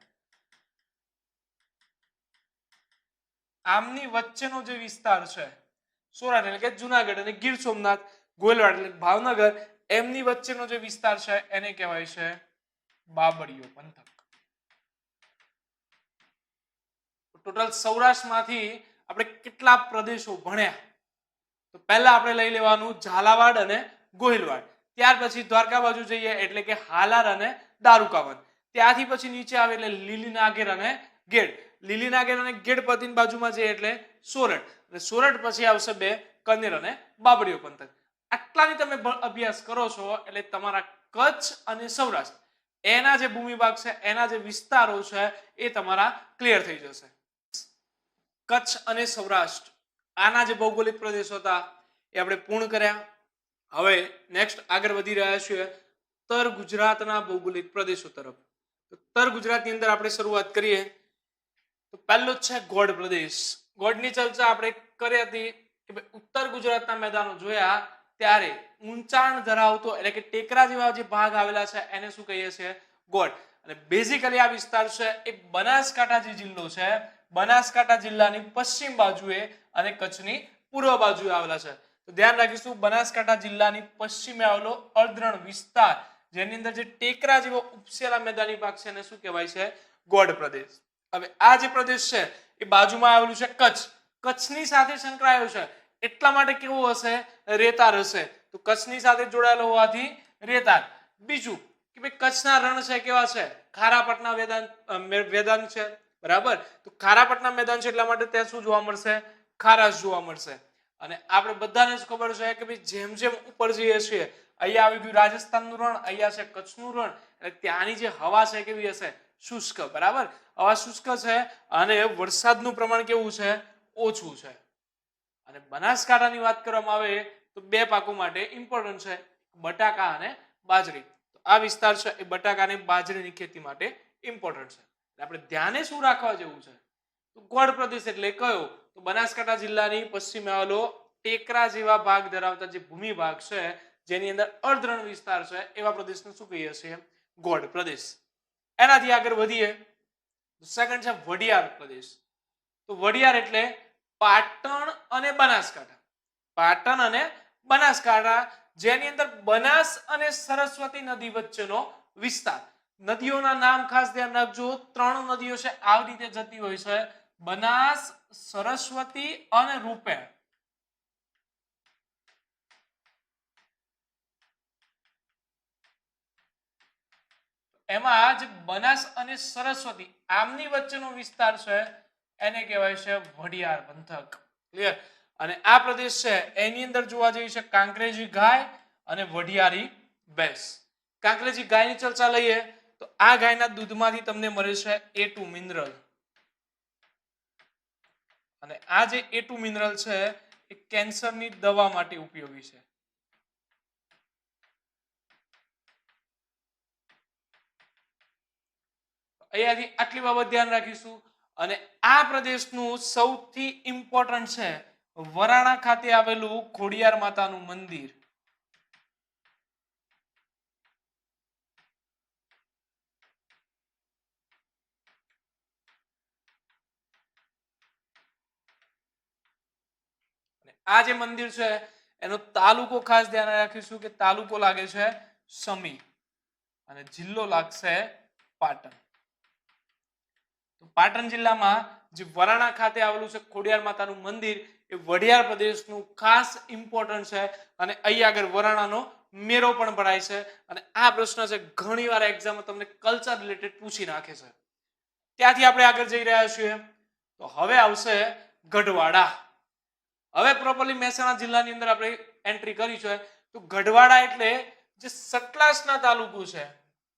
આમની વચ્ચેનો જે વિસ્તાર છે, સોરઠ એટલે કે જુનાગઢ અને ગીર સોમનાથ, ગોહિલવાડ એટલે ભાવનગર, એમની વચ્ચેનો જે વિસ્તાર છે એને કહેવાય છે બાબળિયો પંથક. ટોટલ સૌરાષ્ટ્રમાંથી આપણે કેટલા પ્રદેશો ભણ્યા? તો પહેલા આપણે લઈ લેવાનું ઝાલાવાડ અને ગોહિલવાડ. ત્યાર પછી દ્વારકા બાજુ જઈએ એટલે કે હાલાર અને દારૂકાવન. ત્યાંથી પછી નીચે આવે એટલે લીલીનાગેર અને ગેડ. લીલીનાગેર અને ગેડ પતિની બાજુમાં જઈએ એટલે સોરઠ. અને સોરઠ પછી આવશે બે કનેર અને બાબળિયો પંથક. આટલાની તમે અભ્યાસ કરો છો એટલે તમારા કચ્છ અને સૌરાષ્ટ્ર એના જે ભૂમિભાગ છે, એના જે વિસ્તારો છે એ તમારા ક્લિયર થઈ જશે. કચ્છ અને સૌરાષ્ટ્ર આના જે ભૌગોલિક પ્રદેશો હતા એ આપણે પૂર્ણ કર્યા. હવે નેક્સ્ટ આગળ વધી રહ્યા છીએ ઉત્તર ગુજરાતના ભૌગોલિક પ્રદેશો તરફ. ઉત્તર ગુજરાતની અંદર આપણે શરૂઆત કરીએ તો પહેલો છે ગોળ પ્રદેશ. ગોળની ચર્ચા આપણે કરી હતી કે ઉત્તર ગુજરાતના મેદાનો જોયા ત્યારે ઊંચાણ ધરાવતો એટલે કે ટેકરા જેવા જે ભાગ આવેલા છે એને શું કહીએ છીએ? ગોળ. અને બેઝિકલી આ વિસ્તાર છે એ બનાસકાંઠા જે જિલ્લો છે, બનાસકાંઠા જિલ્લાની પશ્ચિમ બાજુએ અને કચ્છની પૂર્વ બાજુએ આવેલા છે. તો ધ્યાન રાખીશું, બનાસકાંઠા જિલ્લાની પશ્ચિમે આવેલો અર્ધરણ વિસ્તાર જેની અંદર જે ટેકરા જેવો ઉપસેલા મેદાની ભાગ છે એને શું કહેવાય છે? ગોળ પ્રદેશ. હવે આ જે પ્રદેશ છે એ બાજુમાં આવેલું છે કચ્છ. કચ્છની સાથે સંકળાયેલો છે એટલા માટે કેવું હશે? રેતાળ હશે. તો કચ્છની સાથે જોડાયેલો હોવાથી રેતાળ. બીજું કે ભાઈ કચ્છના રણ છે કેવા છે? ખારાપટના મેદાન છે, બરાબર. તો ખારાપટના મેદાન છે એટલા માટે ત્યાં શું જોવા મળશે? ખારાશ જોવા મળશે. અને આપણે બધાને જ ખબર છે કે ભાઈ જેમ જેમ ઉપર જઈએ છીએ, અહીંયા આવી ગયું રાજસ્થાનનું રણ, અહીંયા છે કચ્છનું રણ, એટલે ત્યાંની જે હવા છે કેવી હશે? શુષ્ક, બરાબર. હવા શુષ્ક છે અને વરસાદનું પ્રમાણ કેવું છે? ઓછું છે. અને બનાસકાંઠાની વાત કરવામાં આવે તો બે પાકો માટે ઇમ્પોર્ટન્ટ છે, બટાકા અને બાજરી. તો આ વિસ્તાર છે એ બટાકા અને બાજરીની ખેતી માટે ઇમ્પોર્ટન્ટ છે. આપણે ધ્યાને શું રાખવા જેવું છે? તો ગોળ પ્રદેશ એટલે કયો? તો બનાસકાંઠા જિલ્લાની પશ્ચિમે આવેલો ટેકરા જેવા ભાગ ધરાવતા જે ભૂમિ ભાગ છે જેની અંદર અર્ધરણ વિસ્તાર છે એવા પ્રદેશને શું કહીએ છીએ? ગોળ પ્રદેશ. એનાથી આગળ વધીએ સેકન્ડ છે વઢિયાર પ્રદેશ. તો વઢિયાર એટલે પાટણ અને બનાસકાંઠા. પાટણ અને બનાસકાંઠા જેની અંદર બનાસ અને સરસ્વતી નદી વચ્ચેનો વિસ્તાર. નદીઓના નામ ખાસ ધ્યાન રાખજો, ત્રણ નદીઓ છે આવી રીતે જતી હોય છે, બનાસ, સરસ્વતી અને રૂપેણ. એમાં જે બનાસ અને સરસ્વતી આમની વચ્ચેનો વિસ્તાર છે એને કહેવાય છે વઢિયાર પંથક. ક્લિયર? અને આ પ્રદેશ છે એની અંદર જોવા જઈએ છે કાંકરેજી ગાય અને વઢિયારી ભેંસ. કાંકરેજી ગાયની ચર્ચા લઈએ તો આ ગાયના દૂધમાંથી તમને મળે છે A2 મિનરલ. અને આ જે A2 મિનરલ છે એ કેન્સરની દવા માટે ઉપયોગી છે. અહીંયાથી આટલી બાબત ધ્યાન રાખીશું. અને આ પ્રદેશનું સૌથી ઇમ્પોર્ટન્ટ છે વરાણા ખાતે આવેલું ખોડિયાર માતાનું મંદિર. આ જે મંદિર છે એનો તાલુકો ખાસ ધ્યાન રાખીશું કે તાલુકો લાગે છે સમી અને જિલ્લો લાગશે પાટણ. તો પાટણ જિલ્લામાં જે વરાણા ખાતે આવેલું છે ખોડિયાર માતાનું મંદિર એ વઢિયાર પ્રદેશનું ખાસ ઇમ્પોર્ટન્ટ છે અને અહીં આગળ વરાણાનો મેળો પણ ભરાય છે. અને આ પ્રશ્ન છે ઘણી વાર એક્ઝામમાં તમને કલ્ચર રિલેટેડ પૂછી નાખે છે. ત્યાંથી આપણે આગળ જઈ રહ્યા છીએ. તો હવે આવશે ગઢવાડા. હવે પ્રોપરલી મહેસાણા જિલ્લાની અંદર આપણે એન્ટ્રી કરી છે. તો ગઢવાડા એટલે જે સતલાસના તાલુકો છે,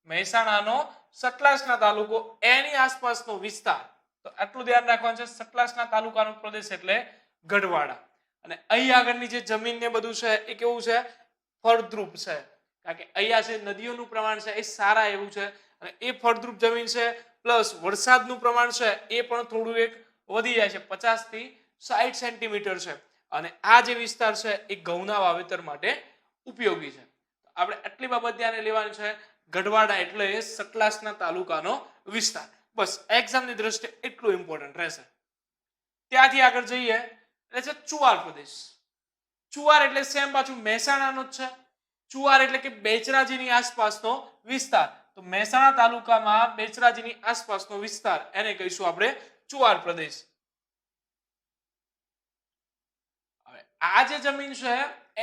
મહેસાણાનો સતલાસના તાલુકો, એની આસપાસનો વિસ્તાર. તો આટલું ધ્યાન રાખવાનું છે, સતલાસના તાલુકાનો પ્રદેશ એટલે ગઢવાડા. અને અહીં આગળની જે જમીન ને બધું છે એ કેવું છે? ફળદ્રુપ છે. કારણ કે અહીંયા જે નદીઓનું પ્રમાણ છે એ સારા એવું છે અને એ ફળદ્રુપ જમીન છે, પ્લસ વરસાદનું પ્રમાણ છે એ પણ થોડું એક વધી જાય છે, 50 થી 60 સેન્ટીમીટર છે. અને આ જે વિસ્તાર છે એ ઘઉંના વાવેતર માટે ઉપયોગી છે. આપણે આટલી બાબત ધ્યાને લેવાની છે. ગઢવાડા એટલે સતલાસના તાલુકાનો વિસ્તાર. બસ એક્ઝામની દ્રષ્ટિએ એટલું ઇમ્પોર્ટન્ટ રહેશે. ત્યાંથી આગળ જઈએ એટલે છે ચુવાર પ્રદેશ. ચુવાર એટલે સેમ પાછું મહેસાણાનો જ છે. ચુવાર એટલે કે બેચરાજીની આસપાસનો વિસ્તાર. તો મહેસાણા તાલુકામાં બેચરાજીની આસપાસનો વિસ્તાર એને કહીશું આપણે ચુવાર પ્રદેશ. હવે આ જે જમીન છે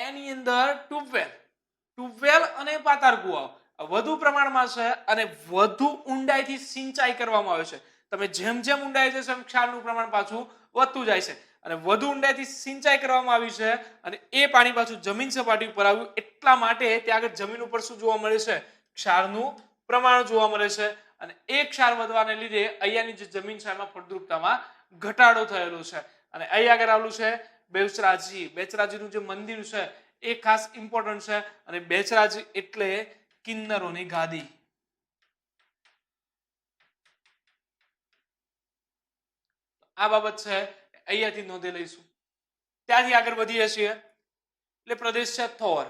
એની અંદર ટ્યુબવેલ અને પાતાળ કુવાઓ વધુ પ્રમાણમાં છે અને વધુ ઊંડાઈથી સિંચાઈ કરવામાં આવે છે. તમે જેમ જેમ ઊંડાઈ જશો એમ ક્ષારનું પ્રમાણ પાછું વધતું જાય છે અને વધુ ઊંડાઈથી સિંચાઈ કરવામાં આવી છે અને એ પાણી પાછું જમીન સપાટી ઉપર આવ્યું એટલા માટે ત્યાં આગળ જમીન ઉપર શું જોવા મળે છે? ક્ષારનું પ્રમાણ જોવા મળે છે. અને એ ક્ષાર વધવાને લીધે અહીંયાની જે જમીન છે એમાં ફળદ્રુપતામાં ઘટાડો થયેલો છે. અને અહીં આગળ આવેલું છે બેચરાજી. બેચરાજીનું જે મંદિર છે એ ખાસ ઇમ્પોર્ટન્ટ છે. અને બેચરાજી એટલે કિન્નરોની ગાદી. આ બાબત છે અહીંયાથી નોંધે લઈશું. ત્યાંથી આગળ વધીએ છીએ એટલે પ્રદેશ છે થોર.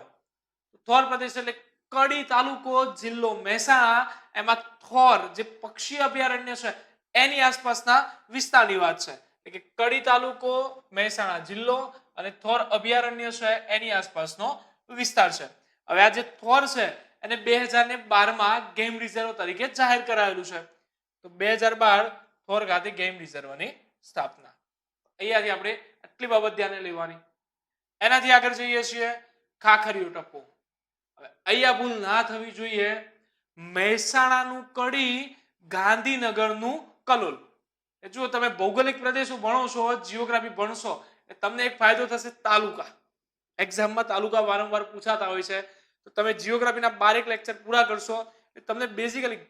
થોર પ્રદેશ એટલે કડી તાલુકો, જિલ્લો મહેસાણા, એમાં થોર જે પક્ષી અભયારણ્ય છે એની આસપાસના વિસ્તારની વાત છે. એટલે કે કડી તાલુકો, મહેસાણા જિલ્લો અને થોર અભયારણ્ય છે એની આસપાસનો વિસ્તાર છે. હવે આ જે થોર છે એને 2012માં ગેમ રિઝર્વ તરીકે જાહેર કરાયેલું છે. તો 2012 થોર ખાતે ગેમ રિઝર્વની સ્થાપના. અહીંયાથી આપણે આટલી બાબત ધ્યાને લેવાની. એનાથી આગળ જઈએ છીએ ખાખરીયો ટપ્પો. હવે અહીંયા ભૂલ ના થવી જોઈએ. મહેસાણાનું કડી, ગાંધીનગરનું કલોલ. જો તમે ભૌગોલિક પ્રદેશો ભણો છો, જીઓગ્રાફી ભણશો, તમને એક ફાયદો થશે. તાલુકા એક્ઝામમાં તાલુકા વારંવાર પૂછાતા હોય છે. તો તમે જીઓગ્રાફીના 12 લેક્ચર પૂરા કરશો તમને બેઝિકલી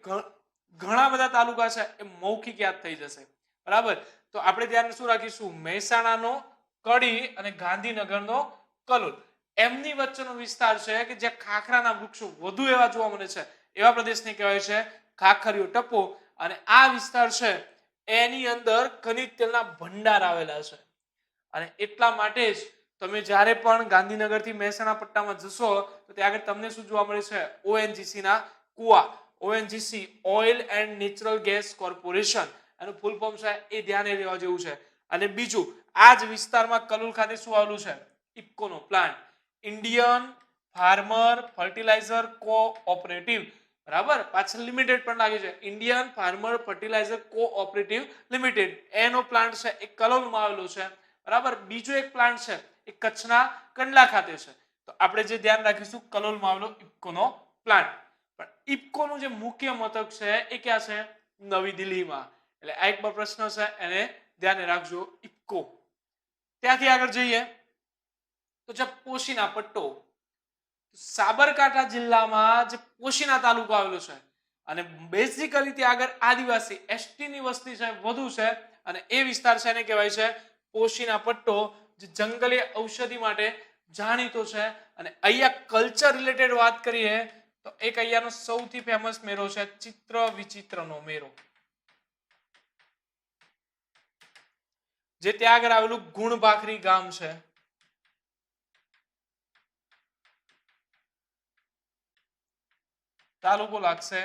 ઘણા બધા તાલુકા છે એ મૌખિક યાદ થઈ જશે. બરાબર? તો આપણે ધ્યાન શું રાખીશું? મહેસાણાનો કડી અને ગાંધીનગરનો કલોલ, એમની વચ્ચેનો વિસ્તાર છે કે જ્યાં ખાખરાના વૃક્ષો વધુ એવા જોવા મળે છે, એવા પ્રદેશને કહેવાય છે ખાખરીયો ટપ્પો. અને આ વિસ્તાર છે એની અંદર ખનિજ તેલના ભંડાર આવેલા છે. અને એટલા માટે જ તમે જ્યારે પણ ગાંધીનગરથી મહેસાણા પટ્ટામાં જશો તો ત્યાં આગળ તમને શું જોવા મળે છે? ONGC ના કુવા. ONGC oil and natural gas corporation, એનું ફૂલ ફોર્મ છે એ ધ્યાને લેવા જેવું છે. અને બીજું, આ જ વિસ્તારમાં કલોલ ખાતે શું આવેલું છે? ઇફકોનો plant, Indian farmer fertiliser cooperative. બરાબર? પાછળ લિમિટેડ પણ લાગે છે, Indian farmer fertiliser cooperative limited. એનો પ્લાન્ટ છે એ કલોલમાં આવેલો છે. બરાબર? બીજો એક પ્લાન્ટ છે એ કચ્છના કંડલા ખાતે છે. તો આપણે જે ધ્યાન રાખીશું કલોલમાં આવેલો ઇફકોનો પ્લાન્ટ. પણ ઇફકોનું જે મુખ્ય મથક છે એ ક્યાં છે? નવી દિલ્હીમાં. એટલે આ એક પ્રશ્ન છે, એને ધ્યાને રાખજો, ઇફકો. ત્યાંથી આગળ જઈએ તો જે પોશીના પટ્ટો. સાબરકાંઠા જિલ્લામાં જે પોશીના તાલુકો આવેલો છે અને બેઝિકલી ત્યાં આગળ આદિવાસી ST ની વસ્તી છે વધુ છે અને એ વિસ્તાર છે એને કહેવાય છે પોશીના પટ્ટો, જે જંગલી ઔષધિ માટે જાણીતો છે. અને અહીંયા કલ્ચર રિલેટેડ વાત કરીએ તો એક અહીંયાનો સૌથી ફેમસ મેળો છે ચિત્ર વિચિત્રનો મેળો, જે ત્યાં આગળ આવેલું ગુણભાખરી ગામ છે. તાલુકો લાગશે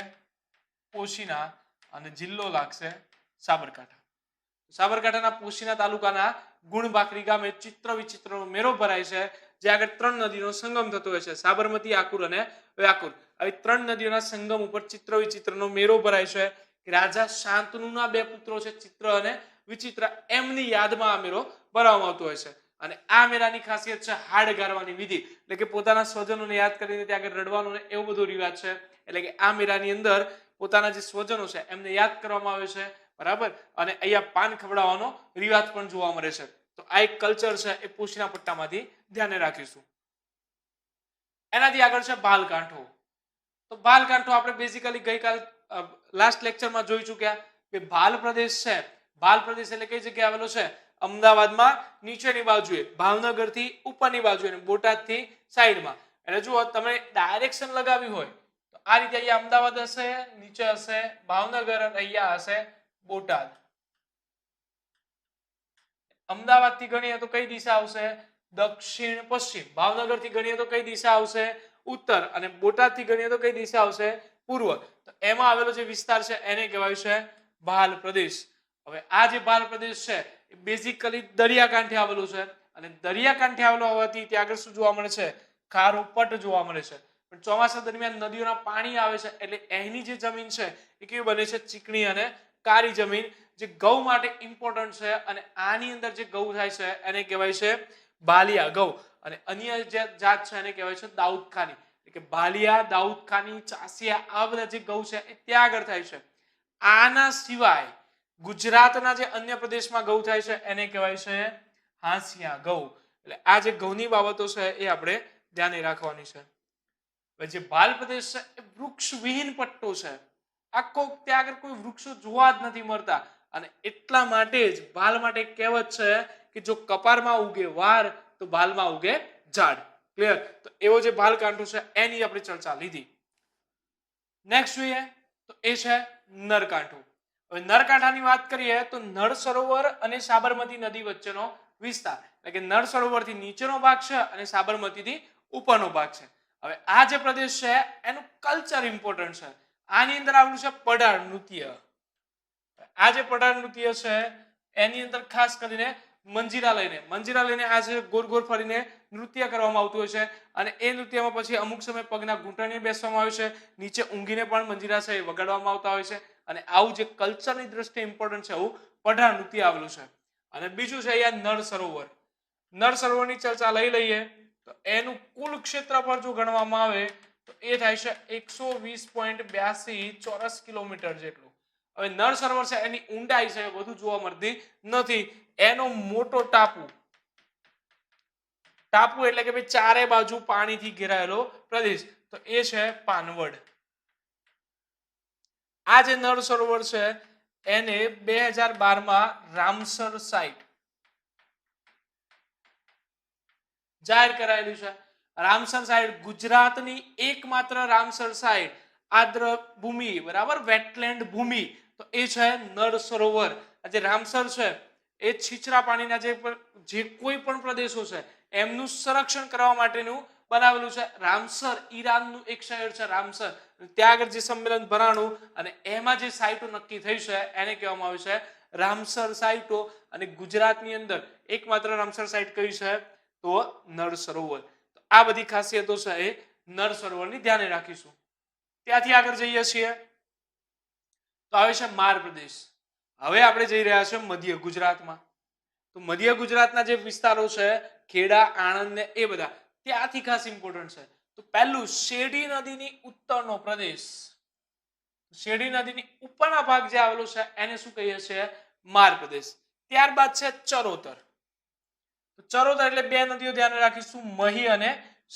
પોશીના અને જિલ્લો લાગશે સાબરકાંઠા. સાબરકાંઠાના પોશીના તાલુકાના ગુણભાખરી ગામે ચિત્ર વિચિત્રનો મેળો ભરાય છે, જે આગળ 3 નદીનો સંગમ થતો હોય છે, સાબરમતી, આકુર અને વ્યાકુર. આવી 3 નદીઓના સંગમ ઉપર ચિત્ર વિચિત્રનો મેળો ભરાય છે. રાજા શાંતનુના 2 પુત્રો છે ચિત્ર અને વિચિત્ર, એમની યાદમાં આ મેળો ભરાવવામાં આવતો હોય છે. અને આ મેળાની ખાસિયત છે હાડ ગારવાની વિધિ, એટલે કે પોતાના સ્વજનોને યાદ કરીને ત્યાં આગળ રડવાનો ને એવું બધો રિવાજ છે. એટલે કે આ મેળાની અંદર પોતાના જે સ્વજનો છે એમને યાદ કરવામાં આવે છે, બરાબર. અને અહીંયા પાન ખવડાવવાનો રિવાજ પણ જોવા મળે છે. તો આ એક કલ્ચર છે, એ પૂછના પટ્ટામાંથી ધ્યાને રાખીશું. એનાથી આગળ છે બાલકાંઠો. તો બાલકાંઠો આપણે બેઝિકલી ગઈકાલ લાસ્ટ લેક્ચરમાં જોઈ ચૂક્યા કે બાલ પ્રદેશ છે. બાલ પ્રદેશ એટલે કઈ જગ્યાએ આવેલો છે? અમદાવાદમાં નીચેની બાજુએ, ભાવનગરથી ઉપરની બાજુએ, બોટાદથી સાઈડમાં. એટલે જુઓ, તમે ડાયરેક્શન લગાવી હોય તો આ રીતે અહીંયા અમદાવાદ હશે, નીચે હશે ભાવનગર, અને અહીંયા હશે બોટાદ. અમદાવાદથી ગણીએ તો કઈ દિશા આવશે? દક્ષિણ પશ્ચિમ. ભાવનગરથી ગણીએ તો કઈ દિશા આવશે? ઉત્તર. અને બોટાદથી ગણીએ તો કઈ દિશા આવશે? પૂર્વ. તો એમાં આવેલો જે વિસ્તાર છે એને કહેવાય છે બાલ પ્રદેશ. હવે આ જે બાલ પ્રદેશ છે એ બેઝિકલી દરિયાકાંઠે આવેલું છે, અને દરિયાકાંઠે આવેલો હોવાથી ત્યાં આગળ શું જોવા મળે છે? ખારો પટ જોવા મળે છે. પણ ચોમાસા દરમિયાન નદીઓના પાણી આવે છે એટલે એની જે જમીન છે એ કેવી બને છે? ચીકણી અને કાળી જમીન, જે ઘઉં માટે ઇમ્પોર્ટન્ટ છે. અને આની અંદર જે ઘઉં થાય છે એને કહેવાય છે બાલિયા ઘઉં. અને અન્ય જે જાત છે એને કહેવાય છે દાઉદ ખાની. એટલે કે બાલિયા, દાઉદ ખાની, ચાસિયા, આ બધા જે ઘઉં છે એ ત્યાં આગળ થાય છે. આના સિવાય ગુજરાતના જે અન્ય પ્રદેશમાં ઘઉં થાય છે એને કહેવાય છે હાંસિયા ઘઉં. એટલે આ જે ઘઉંની બાબતો છે એ આપણે ધ્યાને રાખવાની છે. જે બાલ પ્રદેશ છે એ વૃક્ષ વિહીન પટ્ટો છે. આખો ત્યાં આગળ કોઈ વૃક્ષો જોવા જ નથી મળતા, અને એટલા માટે જ બાલ માટે કહેવત છે કે જો કપારમાં ઉગે વાર તો બાલમાં ઉગે ઝાડ. ક્લિયર? તો એવો જે બાલકાંઠો છે એની આપણે ચર્ચા લીધી. નેક્સ્ટ જોઈએ તો એ છે નરકાંઠો. હવે નરકાંઠાની વાત કરીએ તો નળ સરોવર અને સાબરમતી નદી વચ્ચેનો વિસ્તાર, એટલે કે નળ સરોવરથી નીચેનો ભાગ છે અને સાબરમતીથી ઉપરનો ભાગ છે. હવે આ જે પ્રદેશ છે એનું કલ્ચર ઇમ્પોર્ટન્ટ છે. આની અંદર આવેલું છે પઢાર નૃત્ય. આ જે પઢાર નૃત્ય છે એની અંદર ખાસ કરીને મંજીરા લઈને આ જે ગોળ ગોળ ફરીને નૃત્ય કરવામાં આવતું હોય છે. અને એ નૃત્યમાં પછી અમુક સમય પગના ઘૂંટણીએ બેસવામાં આવે છે, નીચે ઊંઘીને પણ મંજીરા છે એ વગાડવામાં આવતા હોય છે. અને આવું જે કલ્ચરની દ્રષ્ટિએ ઇમ્પોર્ટન્ટ છે એવું પઢાર નૃત્ય આવેલું છે. અને બીજું છે અહીંયા નળ સરોવર. નળ સરોવરની ચર્ચા લઈ લઈએ તો એનું કુલ ક્ષેત્રફળ જો ગણવામાં આવે તો એ થાય છે 120.82 ચોરસ કિલોમીટર જેટલું. હવે નળ સરોવર છે એની ઊંડાઈ છે વધુ જોવા મળતી નથી. એનો મોટો ટાપુ એટલે કે ભાઈ ચારે બાજુ પાણીથી ઘેરાયેલો પ્રદેશ, તો એ છે પાનવડ. આ જે નળ સરોવર છે એને 2012માં રામસર સાઇટ જાહેર કરાયેલું છે. રામસર સાઇટ ગુજરાતની એકમાત્ર રામસર સાઇટ, આદ્ર ભૂમિ, બરાબર, વેટલેન્ડ ભૂમિ, તો એ છે નળ સરોવર. આ જે રામસર છે એ છીછરા પાણીના જે કોઈ પણ પ્રદેશો છે એમનું સંરક્ષણ કરવા માટેનું બનાવેલું છે. રામસર ઈરાનનું એક શહેર છે રામસર. ત્યાં આગળ જે સંમેલન ભરાણું અને એમાં જે સાઇટો નક્કી થઈ છે એને કહેવામાં આવે છે રામસર સાઇટો. અને ગુજરાતની અંદર એકમાત્ર રામસર સાઇટ કઈ છે? તો નળ સરોવર. તો આ બધી ખાસિયતો છે એ નળ સરોવરની ધ્યાને રાખીશું. ત્યાંથી આગળ જઈએ છીએ તો આવે છે માર પ્રદેશ. હવે આપણે જઈ રહ્યા છીએ મધ્ય ગુજરાતમાં. તો મધ્ય ગુજરાતના જે વિસ્તારો છે ખેડા, આણંદ ને એ બધા, ત્યાંથી ખાસ ઇમ્પોર્ટન્ટ છે. તો પહેલું શેરડી નદીની ઉત્તરનો પ્રદેશ. શેરડી નદીની ઉપરના ભાગ જે આવેલો છે એને શું કહીએ છીએ? માર પ્રદેશ. ત્યારબાદ છે ચરોતર. ચરોતર એટલે 2 નદીઓ ધ્યાને રાખીશું, મહી અને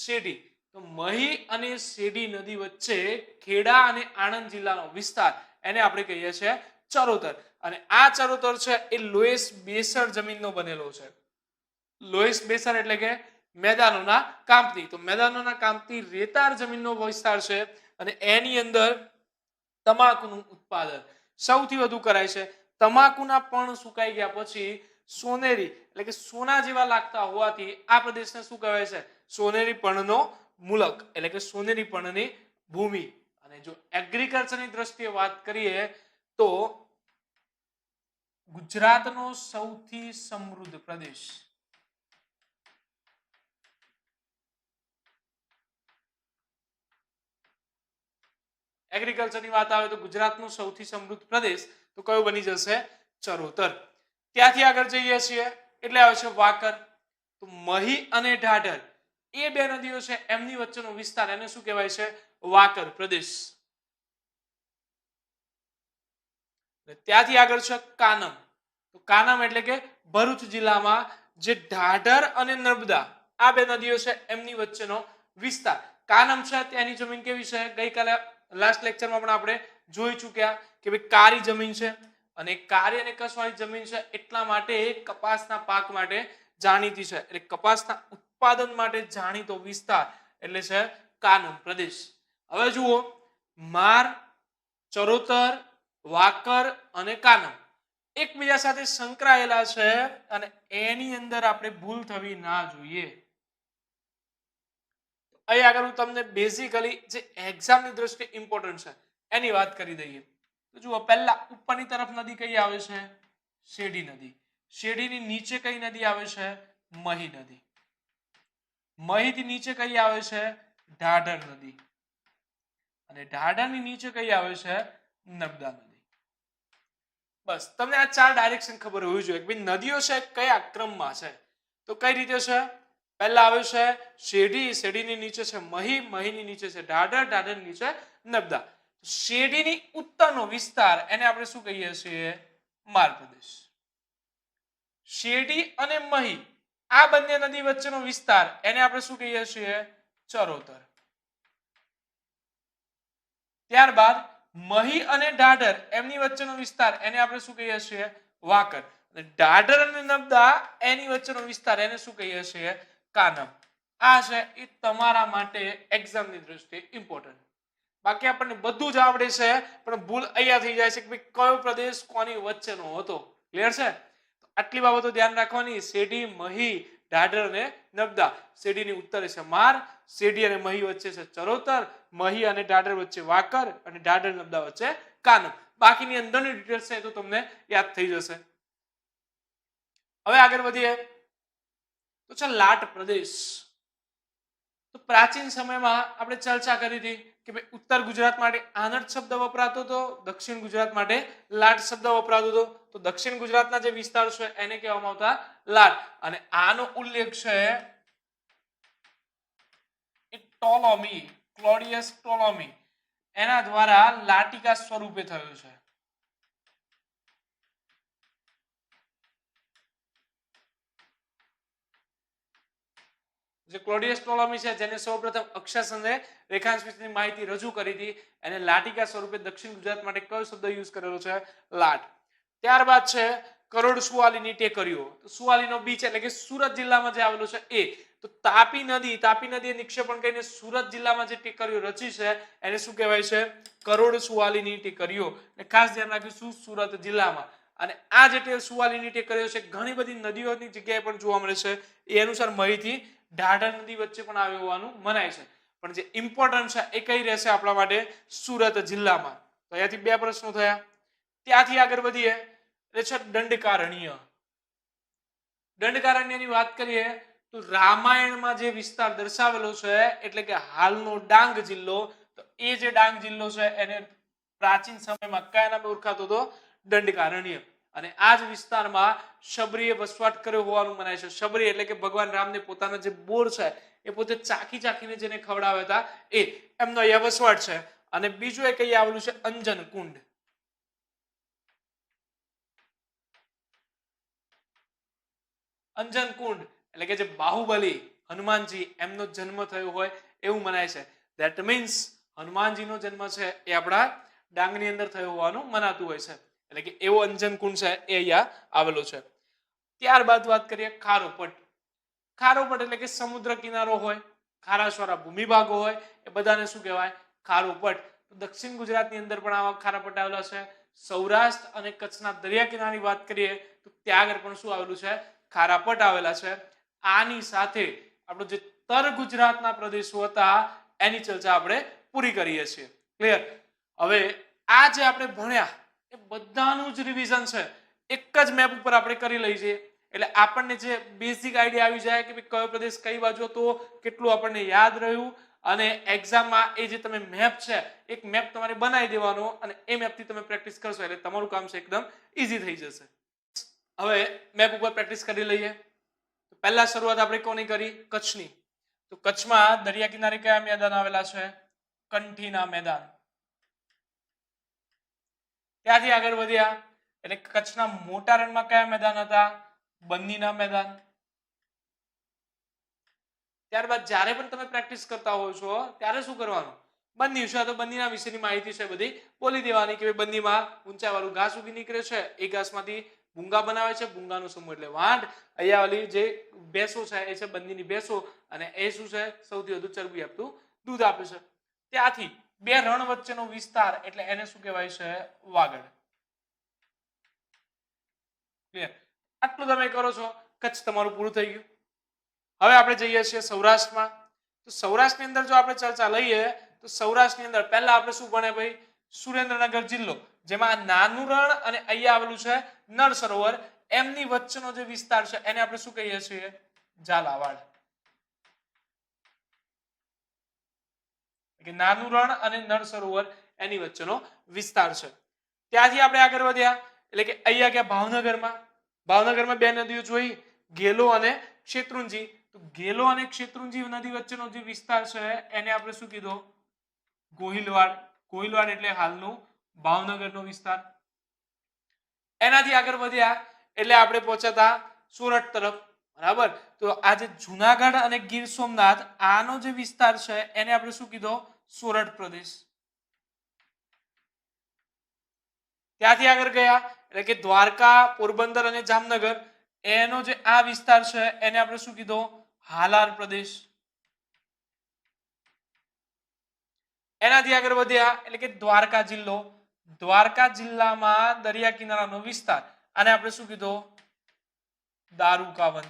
શેરડી. તો મહી અને શેરડી નદી વચ્ચે ખેડા અને આણંદ જિલ્લાનો વિસ્તાર એને આપણે કહીએ છીએ ચરોતર. અને આ ચરોતર છે એ લોએસ બેસર જમીનનો બનેલો છે. લોએસ બેસર એટલે કે મેદાનોના કાંપની. તો મેદાનોના કાંપની રેતાળ જમીનનો વિસ્તાર છે અને એની અંદર તમાકુનું ઉત્પાદન સૌથી વધુ કરાય છે. તમાકુના પણ સુકાઈ ગયા પછી સોનેરી એટલે કે સોના જેવા લાગતા હોવાથી આ પ્રદેશને શું કહેવાય છે? સોનેરી પર્ણનો મુલક, એટલે કે સોનેરી પર્ણની ભૂમિ. અને જો એગ્રીકલ્ચરની દ્રષ્ટિએ વાત કરીએ તો ગુજરાતનો સૌથી સમૃદ્ધ પ્રદેશ એગ્રીકલ્ચરની વાત આવે તો ગુજરાતનો સૌથી સમૃદ્ધ પ્રદેશ તો કયો બની જશે? ચરોતર. ત્યાંથી આગળ જઈએ છીએ એટલે આવે છે વાકર. તો મહી અને ઢાઢર એ બે નદીઓ છે એમની વચ્ચેનો વિસ્તાર એને શું કહેવાય છે? વાકર પ્રદેશ. ત્યાંથી આગળ છે કાનમ. તો કાનમ એટલે કે ભરૂચ જિલ્લામાં જે ઢાઢર અને નર્મદા આ બે નદીઓ છે એમની વચ્ચેનો વિસ્તાર. કાનમ છે ત્યાંની જમીન કેવી છે? ગઈકાલે લાસ્ટ લેક્ચરમાં પણ આપણે જોઈ ચૂક્યા કે ભાઈ કાળી જમીન છે અને કાળી અને કસવાળી જમીન છે એટલા માટે કપાસના પાક માટે જાણીતી છે. એટલે કપાસના ઉત્પાદન માટે જાણીતો વિસ્તાર એટલે છે કાનમ પ્રદેશ. હવે જુઓ, માર, ચરોતર, વાકર અને કાનમ એકબીજા સાથે સંકળાયેલા છે અને એની અંદર આપણે ભૂલ થવી ના જોઈએ. અહીં આગળ હું તમને બેઝિકલી જે એક્ઝામની દ્રષ્ટિએ ઇમ્પોર્ટન્ટ છે એની વાત કરી દઈએ. તો જુઓ, પહેલા ઉપરની તરફ નદી કઈ આવે છે? શેરડી નદી. શેરડીની નીચે કઈ નદી આવે છે? મહી નદી. મહીથી નીચે કઈ આવે છે? ઢાઢર નદી. અને ઢાઢરની નીચે કઈ આવે છે? નર્મદા નદી. બસ તમને આ ચાર ડાયરેક્શન ખબર હોવી જોઈએ કે નદીઓ છે કયા ક્રમમાં છે. તો કઈ રીતે છે? પહેલા આવે છે શેરડી, શેરડીની નીચે છે મહી, મહીની નીચે છે ઢાઢર, ઢાઢરની નીચે નર્મદા. શેરડીની ઉત્તરનો વિસ્તાર એને આપણે શું કહીએ છીએ? માર પ્રદેશ. શેરડી અને મહી આ બંને નદી વચ્ચેનો વિસ્તાર એને આપણે શું કહીએ છીએ? ચરોતર. ત્યારબાદ મહી અને ઢાઢર એમની વચ્ચેનો વિસ્તાર એને આપણે શું કહીએ છીએ? વાકર. અને ઢાઢર અને નર્મદા એની વચ્ચેનો વિસ્તાર એને શું કહીએ છીએ? કાનમ. આ છે એ તમારા માટે એક્ઝામની દ્રષ્ટિએ ઇમ્પોર્ટન્ટ. બાકી આપણને બધું જ આવડે છે પણ ભૂલ અહીંયા થઈ જાય છે કે ભાઈ કયો પ્રદેશ કોની વચ્ચેનો હતો. ક્લિયર છે? આટલી બાબતો ધ્યાન રાખવાની. શેરડી, મહી, ઢાઢર અને નર્મદા. શેરડીની ઉત્તરે છે માર, શેરડી અને મહી વચ્ચે છે ચરોતર, મહી અને ઢાઢર વચ્ચે વાકર અને ઢાઢર નર્મદા વચ્ચે કાનમ. બાકીની અંદરની ડિટેલ્સ છે તો તમને યાદ થઈ જશે. હવે આગળ વધીએ તો છે લાટ પ્રદેશ. તો પ્રાચીન સમયમાં આપણે ચર્ચા કરી હતી કે ભાઈ ઉત્તર ગુજરાત માટે આનર્ત શબ્દ વપરાતો હતો, દક્ષિણ ગુજરાત માટે લાટ શબ્દ વપરાતો હતો. તો દક્ષિણ ગુજરાતના જે વિસ્તાર છે એને કહેવામાં આવતા લાટ. અને આનો ઉલ્લેખ છે ટોલોમી, ક્લોડિયસ ટોલોમી એના દ્વારા લાટિકા સ્વરૂપે થયો છે. જે ક્લોડિયસ ટોલોમી છે જેને સૌપ્રથમ અક્ષાંશ અને રેખાંશ વિશેની માહિતી રજૂ કરી હતી એને લાટિકા સ્વરૂપે દક્ષિણ ગુજરાત માટે કયો શબ્દ યુઝ કરેલો છે? લાટ. ત્યારબાદ છે કરોડ સુવાલીની ટેકરીઓ. તો સુવાલીનો બીચ એટલે કે સુરત જિલ્લામાં જે આવેલો છે એ. તો તાપી નદીએ નિક્ષેપણ કરીને સુરત જિલ્લામાં જે ટેકરીઓ રચી છે એને શું કહેવાય છે? કરોડ સુવાલીની ટેકરીઓ. અને ખાસ ધ્યાન રાખીશું સુરત જિલ્લામાં. અને આ જે સુવાલીની ટેકરીઓ છે ઘણી બધી નદીઓની જગ્યાએ પણ જોવા મળે છે. એ અનુસાર મહીથી ઢાઢર નદી વચ્ચે પણ આવ્યો હોવાનું મનાય છે. પણ જે ઇમ્પોર્ટન્ટ છે એ કઈ રહેશે આપણા માટે? સુરત જિલ્લામાં. તો અહીંયાથી બે પ્રશ્નો થયા. ત્યાંથી આગળ વધીએ એટલે છે દંડકારણ્ય. દંડકારણ્યની વાત કરીએ તો રામાયણમાં જે વિસ્તાર દર્શાવેલો છે એટલે કે હાલનો ડાંગ જિલ્લો. તો એ જે ડાંગ જિલ્લો છે એને પ્રાચીન સમયમાં કયા નામે ઓળખાતો હતો? દંડકારણ્ય. અને આ જ વિસ્તારમાં શબરીએ વસવાટ કર્યો હોવાનું મનાય છે. શબરી એટલે કે ભગવાન રામને પોતાના જે બોર છે એ પોતે ચાખી ચાખીને જેને ખવડાવ્યા હતા એ એમનો અહીંયા વસવાટ છે. અને બીજું એક અહીંયા આવેલું છે અંજન કુંડ. અંજન કુંડ એટલે કે જે બાહુબલી હનુમાનજી એમનો જન્મ થયો હોય એવું મનાય છે. ધેટ મીન્સ હનુમાનજીનો જન્મ છે એ આપણા ડાંગની અંદર થયો હોવાનું મનાતું હોય છે. એટલે કે એવો અંજન કુંડ છે એ અહીંયા આવેલો છે. ત્યારબાદ વાત કરીએ ખારોપટ. ખારોપટ એટલે કે સમુદ્ર કિનારો હોય, ખારાશવાળા ભૂમિભાગો હોય એ બધાને શું કહેવાય? ખારોપટ. દક્ષિણ ગુજરાતની અંદર પણ આવા ખારાપટ આવેલા છે. સૌરાષ્ટ્ર અને કચ્છના દરિયા કિનારાની વાત કરીએ તો ત્યાં આગળ પણ શું આવેલું છે? ખારાપટ આવેલા છે. આની સાથે આપણો જે તર ગુજરાતના પ્રદેશો હતા એની ચર્ચા આપણે પૂરી કરીએ છીએ. ક્લિયર? હવે આ જે આપણે ભણ્યા એ બધાનું જ રિવિઝન છે એક જ મેપ ઉપર આપણે કરી લઈએ છીએ. એટલે આપણને જે બેઝિક આઈડિયા આવી જાય કે કયો પ્રદેશ કઈ બાજુ હતો, કેટલું આપણને યાદ રહ્યું અને એક્ઝામમાં એ જે તમે મેપ છે એક મેપ તમારે બનાવી દેવાનો અને એ મેપથી તમે પ્રેક્ટિસ કરશો એટલે તમારું કામ છે એકદમ ઈઝી થઈ જશે. હવે મેપ ઉપર પ્રેક્ટિસ કરી લઈએ. પહેલા શરૂઆત આપણે કોની કરી? કચ્છની. તો કચ્છમાં દરિયા કિનારે કયા મેદાન આવેલા છે? કંઠીના મેદાન. ત્યાંથી આગળ વધ્યા એટલે કચ્છના મોટા રણમાં કયા મેદાન હતા? બન્નીના મેદાન. ત્યારબાદ જ્યારે પણ તમે પ્રેક્ટિસ કરતા હો છો ત્યારે શું કરવાનું? બન્ની છે તો બન્નીના વિશેની માહિતી છે બધી બોલી દેવાની કે બન્નીમાં ઊંચાઈવાળું ઘાસ ઉગી નીકળે છે, એ ઘાસમાંથી ભૂંગા બનાવે છે, ભૂંગાનું સમૂહ એટલે વાંઢ. અહીંયા ઓલી જે ભેંસો છે એ છે બન્નીની ભેંસો અને એ શું છે? સૌથી વધુ ચરબી આપતું દૂધ આપે છે. ત્યાંથી બે રણ વચ્ચેનો વિસ્તાર એટલે એને શું કહેવાય છે? વાગડ. ક્લિયર? આટલું તમે કરો છો, કચ્છ તમારું પૂરું થઈ ગયું. હવે આપણે જઈએ છીએ સૌરાષ્ટ્રમાં. તો સૌરાષ્ટ્રની અંદર જો આપણે ચર્ચા લઈએ તો સૌરાષ્ટ્રની અંદર પહેલા આપણે શું ભણે ભાઈ? સુરેન્દ્રનગર જિલ્લો, જેમાં નાનું રણ અને અહીંયા આવેલું છે નળ સરોવર, એમની વચ્ચેનો જે વિસ્તાર છે એને આપણે શું કહીએ છીએ? ઝાલાવાડ. કે નાનું રણ અને નળ સરોવર એની વચ્ચેનો વિસ્તાર છે. ત્યાંથી આપણે આગળ વધ્યા એટલે કે અહીંયા ગયા ભાવનગરમાં. ભાવનગરમાં બે નદીઓ જોઈ, ગેલો અને શેત્રુંજી. તો ગેલો અને શેત્રુંજી નદી વચ્ચેનો જે વિસ્તાર છે એને આપણે શું કીધું? ગોહિલવાડ. ગોહિલવાડ એટલે હાલનું ભાવનગરનો વિસ્તાર. એનાથી આગળ વધ્યા એટલે આપણે પહોંચ્યા સોરઠ તરફ. બરાબર. તો આ જે જુનાગઢ અને ગીર સોમનાથ આનો જે વિસ્તાર છે એને આપણે શું કીધો? સોરઠ પ્રદેશ. ત્યાંથી આગળ ગયા એટલે કે દ્વારકા, પોરબંદર અને જામનગર એનો જે આ વિસ્તાર છે એને આપણે શું કીધો? હાલાર પ્રદેશ. એનાથી આગળ વધ્યા એટલે કે દ્વારકા જિલ્લો. દ્વારકા જિલ્લામાં દરિયા કિનારાનો વિસ્તાર આને આપણે શું કીધો? દારૂકાવન.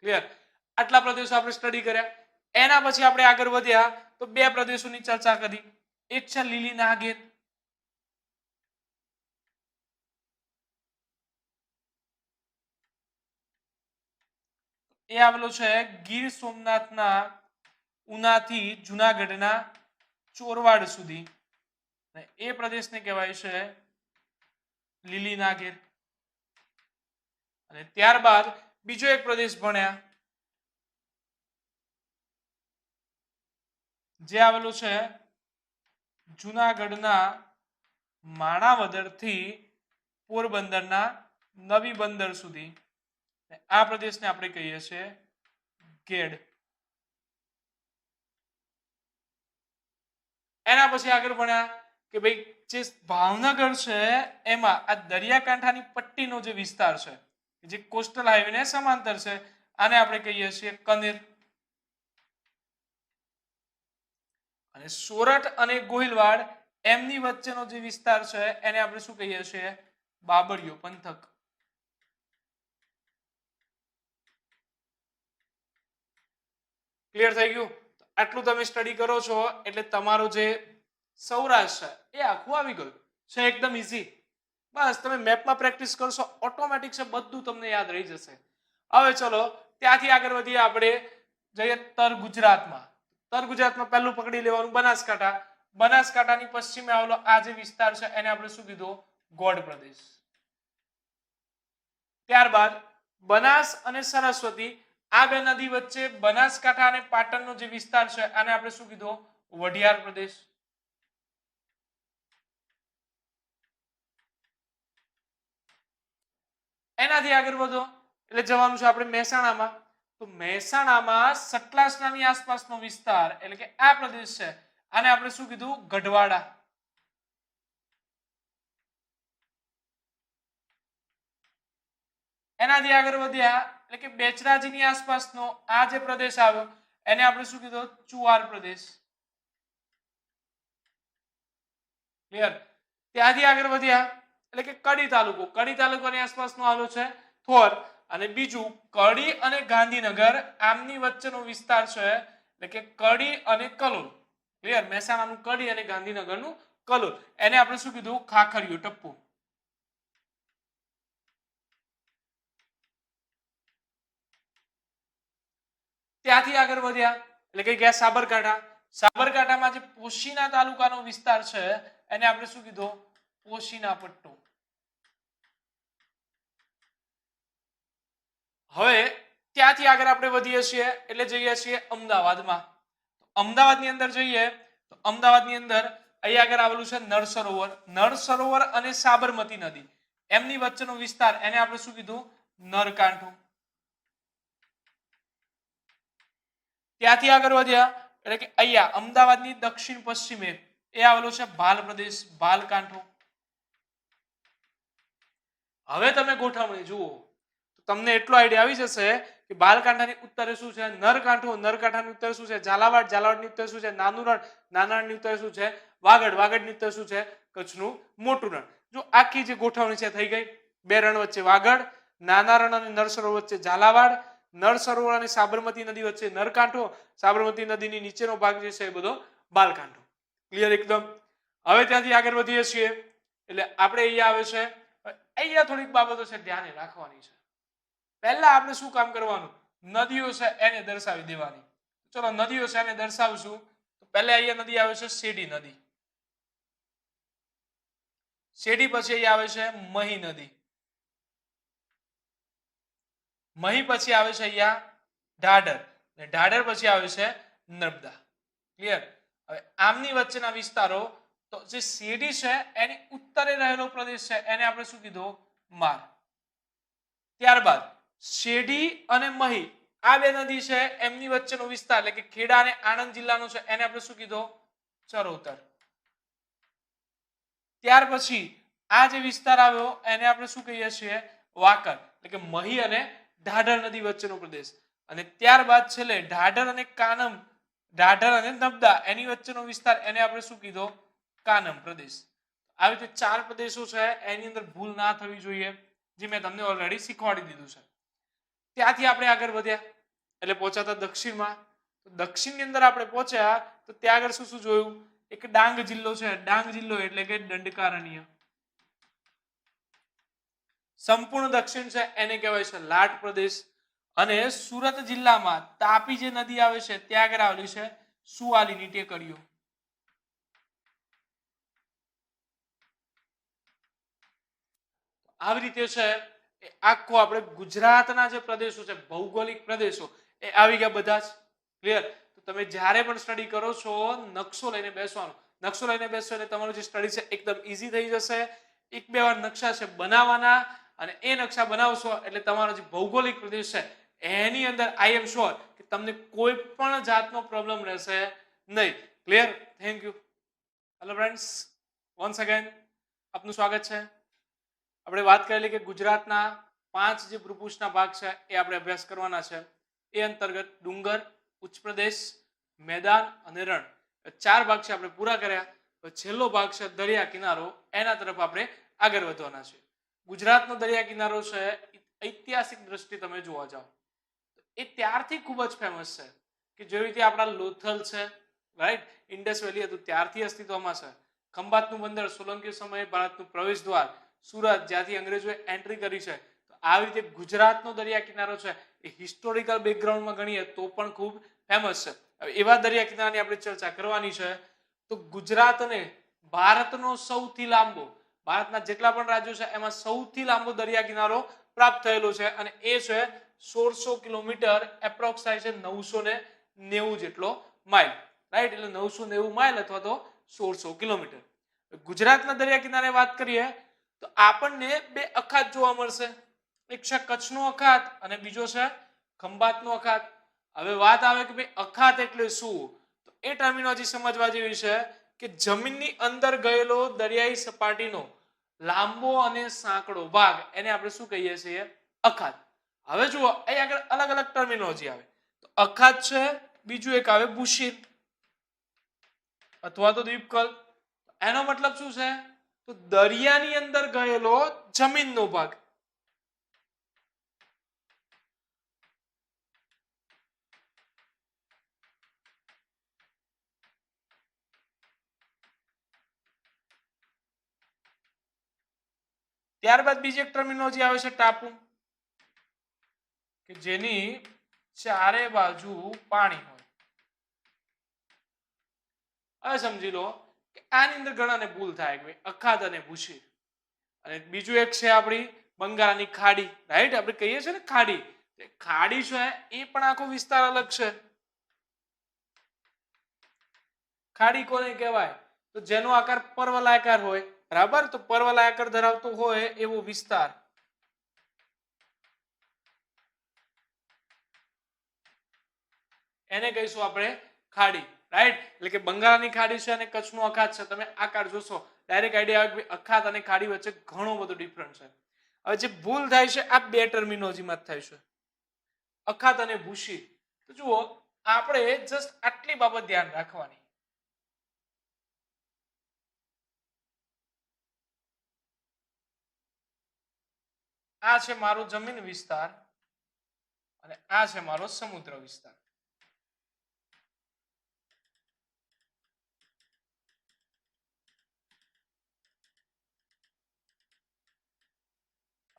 ક્લિયર? આટલા પ્રદેશો આપણે સ્ટડી કર્યા. એના પછી આપણે આગળ વધ્યા તો બે પ્રદેશોની ચર્ચા કરી. એક છે લીલી નાગેર. એ આવેલો છે ગીર સોમનાથના ઉનાથી જુનાગઢના ચોરવાડ સુધી. એ પ્રદેશને કહેવાય છે લીલી નાગેર. અને ત્યારબાદ બીજો એક પ્રદેશ ભણ્યા જે આવેલો છે જુનાગઢના માણાવદરથી પોરબંદરના નવી બંદર સુધી. આ પ્રદેશને આપણે કહીએ છીએ ગેડ. એના પછી આગળ ભણ્યા કે ભાઈ જે ભાવનગર છે એમાં આ દરિયાકાંઠાની પટ્ટીનો જે વિસ્તાર છે જે કોસ્ટલ હાઈવેને સમાંતર છે આને આપણે કહીએ છીએ કનેર. અને સોરઠ અને ગોહિલવાડ એમની વચ્ચેનો જે વિસ્તાર છે એને આપણે શું કહીએ છીએ? બાબરિયો પંથક. ક્લિયર થઈ ગયું? આટલું તમે સ્ટડી કરો છો એટલે તમારો જે સૌરાષ્ટ્ર છે એ આખું આવી ગયું છે. એકદમ ઈઝી. બસ તમે મેપમાં પ્રેક્ટિસ કરશો ઓટોમેટિક છે બધું તમને યાદ રહી જશે. હવે ચલો ત્યાંથી આગળ વધીએ આપણે જઈએ તર ગુજરાતમાં. તર ગુજરાતમાં પહેલું પકડી લેવાનું બનાસકાંઠા. બનાસકાંઠાની પશ્ચિમે આવેલો આ જે વિસ્તાર છે એને આપણે શું કીધું? ગોંડ પ્રદેશ. ત્યારબાદ બનાસ અને સરસ્વતી આ બે નદી વચ્ચે બનાસકાંઠા અને પાટણનો જે વિસ્તાર છે આને આપણે શું કીધું? વઢિયાર પ્રદેશ. એનાથી આગળ વધો એટલે જવાનું છે આપણે મહેસાણામાં. તો મહેસાણામાં સતલાસણાની આસપાસનો વિસ્તાર એટલે કે આ પ્રદેશ છે આને આપણે શું કીધું? ગઢવાડા. એનાથી આગળ વધ્યા એટલે કે બેચરાજીની આસપાસનો આ જે પ્રદેશ આવ્યો એને આપણે શું કીધું? ચુવાર પ્રદેશ. ક્લિયર? ત્યાંથી આગળ વધ્યા એટલે કે કડી તાલુકો. કડી તાલુકાની આસપાસનો આવેલો છે થોર. અને બીજું કડી અને ગાંધીનગર આમની વચ્ચેનો વિસ્તાર છે એટલે કે કડી અને કલોલ. ક્લિયર? મહેસાણાનું કડી અને ગાંધીનગરનું કલોલ એને આપણે શું કીધું? ખાખરીયો ટપ્પુ. ત્યાંથી આગળ વધ્યા એટલે કે ગયા સાબરકાંઠા. સાબરકાંઠામાં જે પોશીના તાલુકાનો વિસ્તાર છે એને આપણે શું કીધો? પોશીના પટ્ટો. હવે ત્યાંથી આગળ આપણે વધીએ છીએ એટલે જઈએ છીએ અમદાવાદમાં. અમદાવાદની અંદર જોઈએ તો અમદાવાદની અંદર અહીં આગળ આવેલું છે નળ સરોવર. નળ સરોવર અને સાબરમતી નદી એમની વચ્ચેનો વિસ્તાર એને આપણે શું કીધું? નળકાંઠો. ત્યાંથી આગળ વધ્યા એટલે કે અહીંયા અમદાવાદની દક્ષિણ પશ્ચિમે એ આવેલો છે ભાલ પ્રદેશ, ભાલકાંઠો. હવે તમે ગોઠવણી જુઓ તો તમને એટલો આઈડિયા આવી જશે કે ભાલકાંઠાની ઉત્તરે શું છે? નરકાંઠો. નરકાંઠાની ઉત્તરે શું છે? ઝાલાવાડ. ઝાલાવાડની ઉત્તરે શું છે? નાનું રણ. નાના રણની ઉત્તરે શું છે? વાગડ. વાગડની ઉત્તરે શું છે? કચ્છનું મોટું રણ. જો આખી જે ગોઠવણી છે થઈ ગઈ. બે રણ વચ્ચે વાગડ, નાના રણ અને નળ સરોવર વચ્ચે ઝાલાવાડ, નળ સરોવર અને સાબરમતી નદી વચ્ચે નરકાંઠો, સાબરમતી નદીની નીચેનો ભાગ જે છે એ બધો બાલકાંઠો. ક્લિયર એકદમ? હવે ત્યાંથી આગળ વધીએ છીએ એટલે આપણે અહીંયા આવે છે. અહીંયા થોડીક બાબતો છે ધ્યાને રાખવાની છે. પહેલા આપણે શું કામ કરવાનું? નદીઓ છે એને દર્શાવી દેવાની. ચલો નદીઓ છે એને દર્શાવશું તો પહેલા અહીંયા નદી આવે છે શેડી નદી. શેડી પછી અહીંયા આવે છે મહી નદી. મહી પછી આવે છે અહીંયા ઢાઢર. અને ઢાઢર પછી આવે છે નર્મદા. ક્લિયર? હવે આમની વચ્ચેના વિસ્તારો તો જે શેડી છે એની ઉત્તરે રહેલો પ્રદેશ છે એને આપણે શું કીધો? માર. ત્યારબાદ શેડી અને મહી આ બે નદી છે એમની વચ્ચેનો વિસ્તાર એટલે કે ખેડા અને આણંદ જિલ્લાનો છે એને આપણે શું કીધો? ચરોતર. ત્યાર પછી આ જે વિસ્તાર આવ્યો એને આપણે શું કહીએ છીએ? વાકર. એટલે કે મહી અને ઢાઢર નદી વચ્ચેનો પ્રદેશ. અને ત્યારબાદ છેલ્લે ઢાઢર અને કાનમ, ઢાઢર અને નર્મદા એની વચ્ચેનો વિસ્તાર એને આપણે શું કીધો? કાનમ પ્રદેશ. આવી રીતે ચાર પ્રદેશો છે એની અંદર ભૂલ ના થવી જોઈએ જે મેં તમને ઓલરેડી શીખવાડી દીધું છે. ત્યાંથી આપણે આગળ વધ્યા એટલે પહોંચાતા દક્ષિણમાં. દક્ષિણની અંદર આપણે પહોંચ્યા તો ત્યાં આગળ શું શું જોયું? એક ડાંગ જિલ્લો છે. ડાંગ જિલ્લો એટલે કે દંડકારણ્ય. સંપૂર્ણ દક્ષિણ છે એને કહેવાય છે લાટ પ્રદેશ. અને સુરત જિલ્લામાં તાપી જે નદી આવે છે ત્યાં આગળ આવેલી છે સુવાલીની ટેકરીઓ. આવી રીતે છે આખો આપણે ગુજરાતના જે પ્રદેશો છે ભૌગોલિક પ્રદેશો એ આવી ગયા બધા જ. ક્લિયર? તો તમે જ્યારે પણ સ્ટડી કરો છો નકશો લઈને બેસવાનો. નકશો લઈને બેસો એટલે તમારું જે સ્ટડી છે એકદમ ઈઝી થઈ જશે. એક બે વાર નકશા છે બનાવવાના અને એ નકશા બનાવશો એટલે તમારો જે ભૌગોલિક પ્રદેશ છે એની અંદર આઈ એમ શ્યોર કે તમને કોઈ પણ જાતનો પ્રોબ્લેમ રહેશે નહીં. Clear? Thank you. Hello friends, once again આપનું સ્વાગત છે. આપણે વાત કરેલી કે ગુજરાતના 5 જે ભૂપૃષ્ઠના ભાગ છે એ આપણે અભ્યાસ કરવાના છે. એ અંતર્ગત ડુંગર, ઉચ્ચ પ્રદેશ, મેદાન અને રણ 4 ભાગ છે આપણે પૂરા કર્યા. છેલ્લો ભાગ છે દરિયા કિનારો, એના તરફ આપણે આગળ વધવાના છે. ગુજરાતનો દરિયા કિનારો છે ઐતિહાસિક દ્રષ્ટિએ તમે જોવા જાઓ એ ત્યારથી ખૂબ જ ફેમસ છે કે જેવી રીતે આપણા લોથલ છે, રાઈટ, ઇન્ડસ વેલી હતું ત્યારથી અસ્તિત્વમાં છે. ખંભાતનું બંદર સોલંકી સમયે ભારતનું પ્રવેશ દ્વાર, સુરત જ્યાંથી અંગ્રેજોએ એન્ટ્રી કરી છે. તો આવી રીતે ગુજરાતનો દરિયા કિનારો છે એ હિસ્ટોરિકલ બેકગ્રાઉન્ડમાં ગણીએ તો પણ ખૂબ ફેમસ છે. હવે એવા દરિયા કિનારાની આપણે ચર્ચા કરવાની છે. તો ગુજરાતને ભારતનો સૌથી લાંબો, ભારતના જેટલા પણ રાજ્યો છે એમાં સૌથી લાંબો દરિયા કિનારો પ્રાપ્ત થયેલો છે અને એ છે 1600 કિલોમીટર, એપ્રોક્સ થાય છે 990 જેટલો માઇલ. રાઈટ? એટલે 990 માઇલ અથવા તો 1600 કિલોમીટર. ગુજરાતના દરિયા કિનારે વાત કરીએ તો આપણને બે અખાત જોવા મળશે. એક છે કચ્છનો અખાત અને બીજો છે ખંભાતનો અખાત. હવે વાત આવે કે ભાઈ અખાત એટલે શું? તો એ ટર્મિનોલોજી સમજવા જેવી છે કે જમીનની અંદર ગયેલો દરિયાઈ સપાટીનો લાંબો અને સાંકડો ભાગ એને આપણે શું કહીએ છીએ? અખાત. હવે જુઓ અહીં આગળ અલગ અલગ ટર્મિનોલોજી આવે. તો અખાત છે, બીજું એક આવે ભૂશિર અથવા તો દ્વીપકલ્પ. એનો મતલબ શું છે? તો દરિયાની અંદર ગયેલો જમીનનો ભાગ. ત્યારબાદ બીજી એક ટર્મિનોલોજી આવે છે ટાપુ કે જેની ચારે બાજુ પાણી હોય. હવે સમજી લો કે આની અંદર ઘણાને ભૂલ થાય કે અખાત અને ભૂશી, અને બીજું એક છે આપણી બંગાળની ખાડી, રાઈટ? આપણે કહીએ છીએ ને ખાડી, ખાડી છે એ પણ આખો વિસ્તાર અલગ છે. ખાડી કોને કહેવાય? તો જેનો આકાર પર્વલાકાર હોય, બરાબર? તો પર્વલાકાર ધરાવતો હોય એવો વિસ્તાર, એને કહીશું આપણે ખાડી, રાઈટ? એટલે કે બંગાળની ખાડી છે અને કચ્છનો અખાત છે. તમે આકાર જોશો ડાયરેક્ટ આઈડિયા આવે કે અખાત અને ખાડી વચ્ચે ઘણો બધો ડિફરન્સ છે. હવે જે ભૂલ થાય છે આ બે ટર્મિનોલોજીમાં જ થાય છે, અખાત અને ભૂશી. તો જુઓ, આપણે જસ્ટ આટલી બાબત ધ્યાન રાખવાની. આ છે મારો જમીન વિસ્તાર અને આ છે મારો સમુદ્ર વિસ્તાર.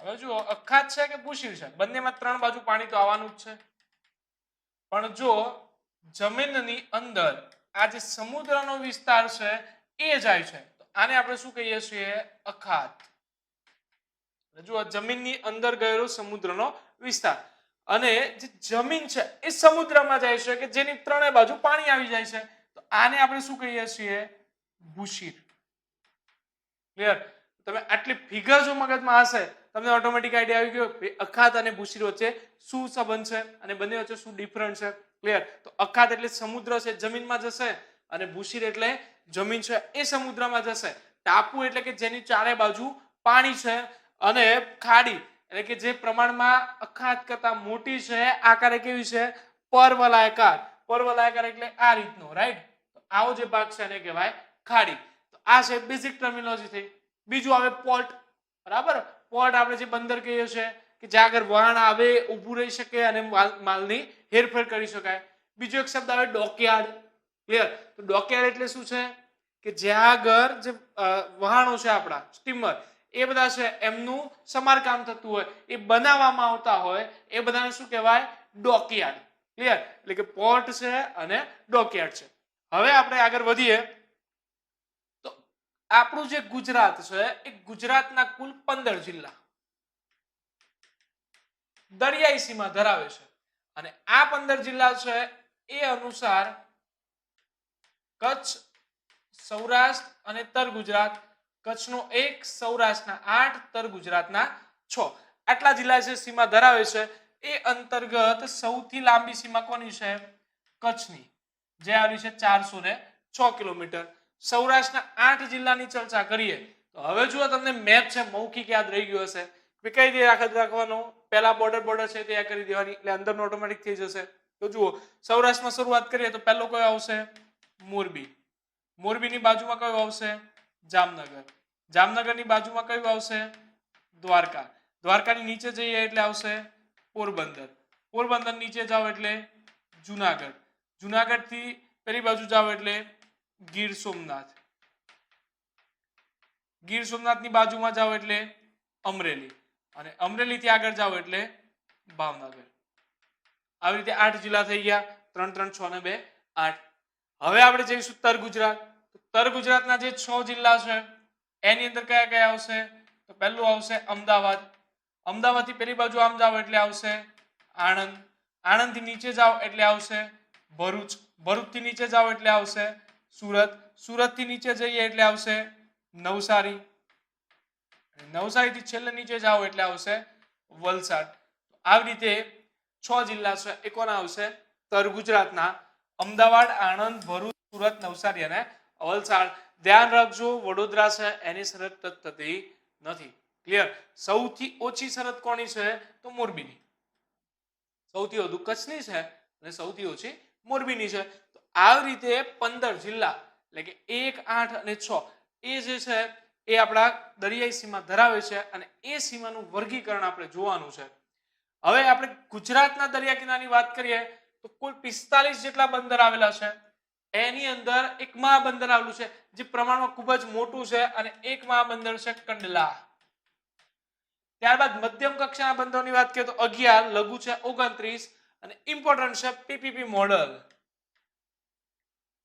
હવે જુઓ, અખાત છે કે ભૂશી છે, બંનેમાં ત્રણ બાજુ પાણી તો આવવાનું જ છે. પણ જો જમીનની અંદર આ જે સમુદ્રનો વિસ્તાર છે એ જાય છે તો આને આપણે શું કહીએ છીએ? અખાત. જુઓ, જમીનની અંદર ગયેલો સમુદ્રનો વિસ્તાર અને જે જમીન છે એ સમુદ્રમાં જાય છે કે જેની ત્રણેય બાજુ પાણી આવી જાય છે, તો આને આપણે શું કહીએ છીએ? ભૂશીર. ક્લિયર? તમે આટલી ફિગર જો મગજમાં હશે તમને ઓટોમેટિક આઈડિયા આવી ગયો અખાત અને ભૂશીર વચ્ચે શું સંબંધ છે અને બંને વચ્ચે શું ડિફરન્સ છે. ક્લિયર? તો અખાત એટલે સમુદ્ર છે, જમીનમાં જશે, અને ભૂશીર એટલે જમીન છે એ સમુદ્રમાં જશે. ટાપુ એટલે કે જેની ચારે બાજુ પાણી છે, અને ખાડી એટલે કે જે પ્રમાણમાં અખાત કરતા મોટી છે, આકારે કેવી છે? પર્વલાકાર. પર્વલાકાર એટલે આ રીતનો, રાઈટ? તો આવો જે ભાગ છે એને કહેવાય ખાડી. તો આ છે બેઝિક ટર્મિનોલોજી થઈ. બીજું આવે પોર્ટ, બરાબર? પોર્ટ આપણે જે બંદર કહીએ છીએ કે જ્યાં આગળ વહાણ આવે, ઊભું રહી શકે અને માલની હેરફેર કરી શકાય. બીજો એક શબ્દ આવે ડોકયાર્ડ. ક્લિયર? તો ડોકયાર્ડ એટલે શું છે? કે જ્યાં આગળ જે વહાણો છે આપણા સ્ટીમર એ બધા છે એમનું સમારકામ થતું હોય, એ બનાવવામાં આવતા હોય, એ બધાને શું કહેવાય? ડોકયાર્ડ. ક્લિયર? એટલે કે પોર્ટ છે અને ડોકયાર્ડ છે. હવે આપણે આગળ વધીએ તો આપણું જે ગુજરાત છે એ ગુજરાતના કુલ 15 જિલ્લા દરિયાઈ સીમા ધરાવે છે, અને આ 15 જિલ્લા છે એ અનુસાર કચ્છ, સૌરાષ્ટ્ર અને ઉત્તર ગુજરાત, કચ્છનો 1, સૌરાષ્ટ્રના 8, ઉત્તર ગુજરાતના 6, આટલા જિલ્લા છે સીમા ધરાવે છે. એ અંતર્ગત સૌથી લાંબી સીમા કોની છે? કચ્છની, જે આવી છે 406 કિલોમીટર. સૌરાષ્ટ્રના 8 જિલ્લાની ચર્ચા કરીએ તો હવે જુઓ, તમને મેપ છે મૌખિક યાદ રહી ગયો હશે, કઈ દે રાખવાનો, પહેલા બોર્ડર છે તે કરી દેવાની એટલે અંદરનો ઓટોમેટિક થઈ જશે. તો જુઓ, સૌરાષ્ટ્રમાં શરૂઆત કરીએ તો પહેલો કયો આવશે? મોરબી. મોરબીની બાજુમાં કયું આવશે? જામનગર. જામનગરની બાજુમાં કયું આવશે? દ્વારકા. દ્વારકાની નીચે જઈએ એટલે આવશે પોરબંદર. પોરબંદર નીચે જાઓ એટલે જુનાગઢ. જુનાગઢથી પેલી બાજુ જાઓ એટલે ગીર સોમનાથ. ગીર સોમનાથની બાજુમાં જાઓ એટલે અમરેલી, અને અમરેલીથી આગળ જાઓ એટલે ભાવનગર. આવી રીતે 8 જિલ્લા થઈ ગયા. 3, 3, 6 ને 2, 8. હવે આપણે જઈશું ઉત્તર ગુજરાત. ઉત્તર ગુજરાતના જે 6 જિલ્લા છે એની અંદર કયા કયા આવશે? તો પહેલું આવશે અમદાવાદ. અમદાવાદથી પેલી બાજુ આમ જાઓ એટલે આવશે આણંદ. આણંદથી નીચે જાઓ એટલે આવશે ભરૂચ. ભરૂચથી નીચે જાઓ એટલે આવશે સુરત. સુરતથી નીચે જઈએ એટલે આવશે નવસારી. નવસારીથી છેલ્લે નીચે જાઓ એટલે આવશે વલસાડ. આવી રીતે 6 જિલ્લા છે એ કોના આવશે? ઉત્તર ગુજરાતના. અમદાવાદ, આણંદ, ભરૂચ, સુરત, નવસારી અને વલસાડ. ધ્યાન રાખજો, વડોદરા છે એની શરત થતી નથી. ક્લિયર? સૌથી ઓછી શરત કોની છે? તો મોરબીની. સૌથી વધુ કચ્છની છે અને સૌથી ઓછી મોરબીની છે. તો આવી રીતે 15 જિલ્લા એટલે કે 1, 8 અને 6 એ જે છે એ આપણા દરિયાઈ સીમા ધરાવે છે, અને એ સીમાનું વર્ગીકરણ આપણે જોવાનું છે. હવે આપણે ગુજરાતના દરિયા કિનારાની વાત કરીએ તો કુલ 45 જેટલા બંદર આવેલા છે. એની અંદર એક મહાબંદર આવેલું છે જે પ્રમાણમાં ખૂબ જ મોટું છે, અને એક મહાબંદર છે કંડલા. ત્યારબાદ મધ્યમ કક્ષાના બંદરોની વાત કરીએ તો 11, લઘુ છે 29, અને ઇમ્પોર્ટન્ટ છે PPP model,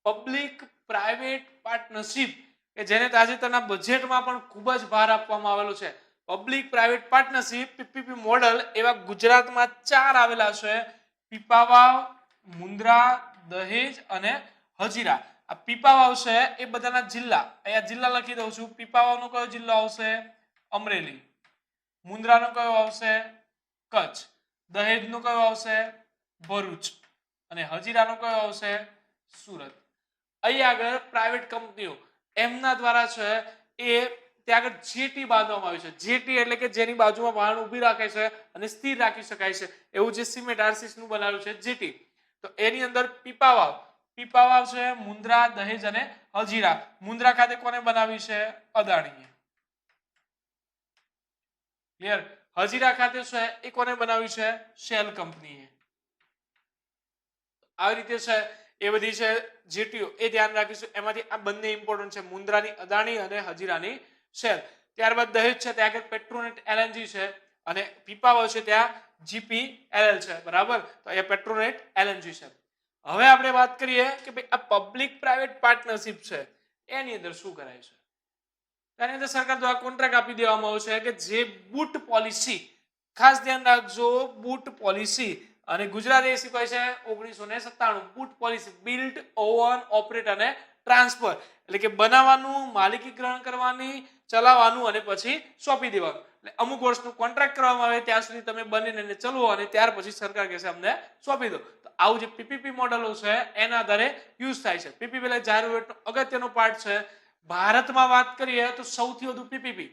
public private partnership કે જેને તાજેતરના બજેટમાં પણ ખૂબ જ ભાર આપવામાં આવેલો છે. Public private partnership PPP model એવા ગુજરાતમાં 4 આવેલા છે. પીપાવાવ, મુન્દ્રા, દહેજ અને હજીરા. આ પીપાવાવ છે એ બધાના જિલ્લા, અહીંયા જિલ્લા લખી દઉં છું. પીપાવાવનો કયો જિલ્લો આવશે? અમરેલી. મુન્દ્રાનો કયો આવશે? કચ્છ. દહેજનો કયો આવશે? ભરૂચ. અને હજીરાનો કયો આવશે? સુરત. અહીં આગળ પ્રાઇવેટ કંપનીઓ એમના દ્વારા છે એ ત્યાં આગળ જેટી બાંધવામાં આવી છે. જેટી એટલે કે જેની બાજુમાં વાહન ઊભી રાખે છે અને સ્થિર રાખી શકાય છે એવું જે સિમેન્ટ આરસીસી નું બનાવ્યું છે જેટી. તો એની અંદર પીપાવાવ છે, મુન્દ્રા, દહેજ અને હજીરા. મુન્દ્રા ખાતે કોને બનાવી છે? અદાણીએ. ક્લિયર? હજીરા ખાતે છે એ કોને બનાવ્યું છે? શેલ કંપનીએ. આવી રીતે છે એ બધી છે જેટીઓ એ ધ્યાન રાખીશું. એમાંથી આ બંને ઇમ્પોર્ટન્ટ છે, મુન્દ્રાની અદાણી અને હજીરાની શેલ. ત્યારબાદ દહેજ છે ત્યાં આગળ પેટ્રોનેટ એલએનજી છે અને પીપાવાવ છે ત્યાં જીપીએલએલ છે. બરાબર? તો અહીંયા પેટ્રોનેટ એલએનજી છે. હવે આપણે વાત કરીએ કે ભાઈ આ પબ્લિક પ્રાઇવેટ પાર્ટનરશિપ છે એની અંદર શું કરાય છે. એની અંદર સરકાર દ્વારા કોન્ટ્રાક્ટ આપી દેવામાં આવે છે કે જે બૂટ પોલિસી, ખાસ ધ્યાન રાખજો, બૂટ પોલિસી અને ગુજરાતી શીખવાય છે 1997 boot policy, build, oven, operate અને ટ્રાન્સફર. એટલે કે બનાવવાનું, માલિકીકરણ કરવાની, ચલાવવાનું અને પછી સોંપી દેવાનું. એટલે અમુક વર્ષનું કોન્ટ્રાક્ટ કરવામાં આવે ત્યાં સુધી તમે બનીને ચલવો અને ત્યાર પછી સરકાર કહેશે અમને સોંપી દો. તો આવું જે પીપીપી મોડેલો છે એના આધારે યુઝ થાય છે. પીપીપી એટલે જાહેર વહીવટનો અગત્યનો પાર્ટ છે. ભારતમાં વાત કરીએ તો સૌથી વધુ પીપીપી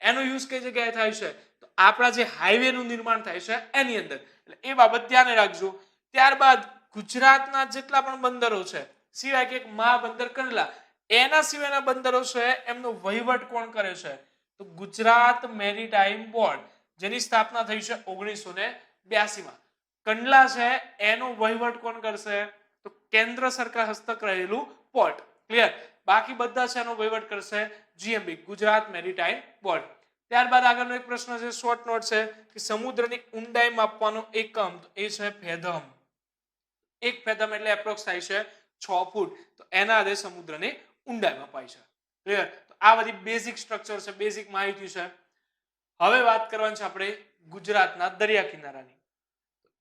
એનો યુઝ કઈ જગ્યાએ થાય છે? તો આપણા જે હાઈવે નું નિર્માણ થાય છે એની અંદર. એટલે એ બાબત ધ્યાને રાખજો. ત્યારબાદ ગુજરાતના જેટલા પણ બંદરો છે સિવાય કે એક મહાબંદર કંડલા, એના સિવાયના બંદરો છે એમનો વહીવટ કોણ કરે છે? તો ગુજરાત મેરીટાઈમ બોર્ડ, જેની સ્થાપના થઈ છે 1982માં. કંડલા છે એનો વહીવટ કોણ કરશે? તો કેન્દ્ર સરકાર હસ્તક રહેલું પોર્ટ. ક્લિયર? બાકી બધા છે એનો વહીવટ કરશે જીએમબી, ગુજરાત મેરીટાઈમ બોર્ડ. ત્યારબાદ આગળનો એક પ્રશ્ન છે, શોર્ટ નોટ છે કે સમુદ્રની ઊંડાઈ માપવાનો એકમ એ છે ફેધમ. એક ફેધમ એટલે એપ્રોક્સ થાય છે 6 ફૂટ. તો એના આધારે સમુદ્રની ઊંડાઈ મપાય છે. ક્લિયર? તો આ બધી બેઝિક સ્ટ્રક્ચર છે, બેઝિક માહિતી છે. હવે વાત કરવાની છે આપણે ગુજરાતના દરિયા કિનારાની.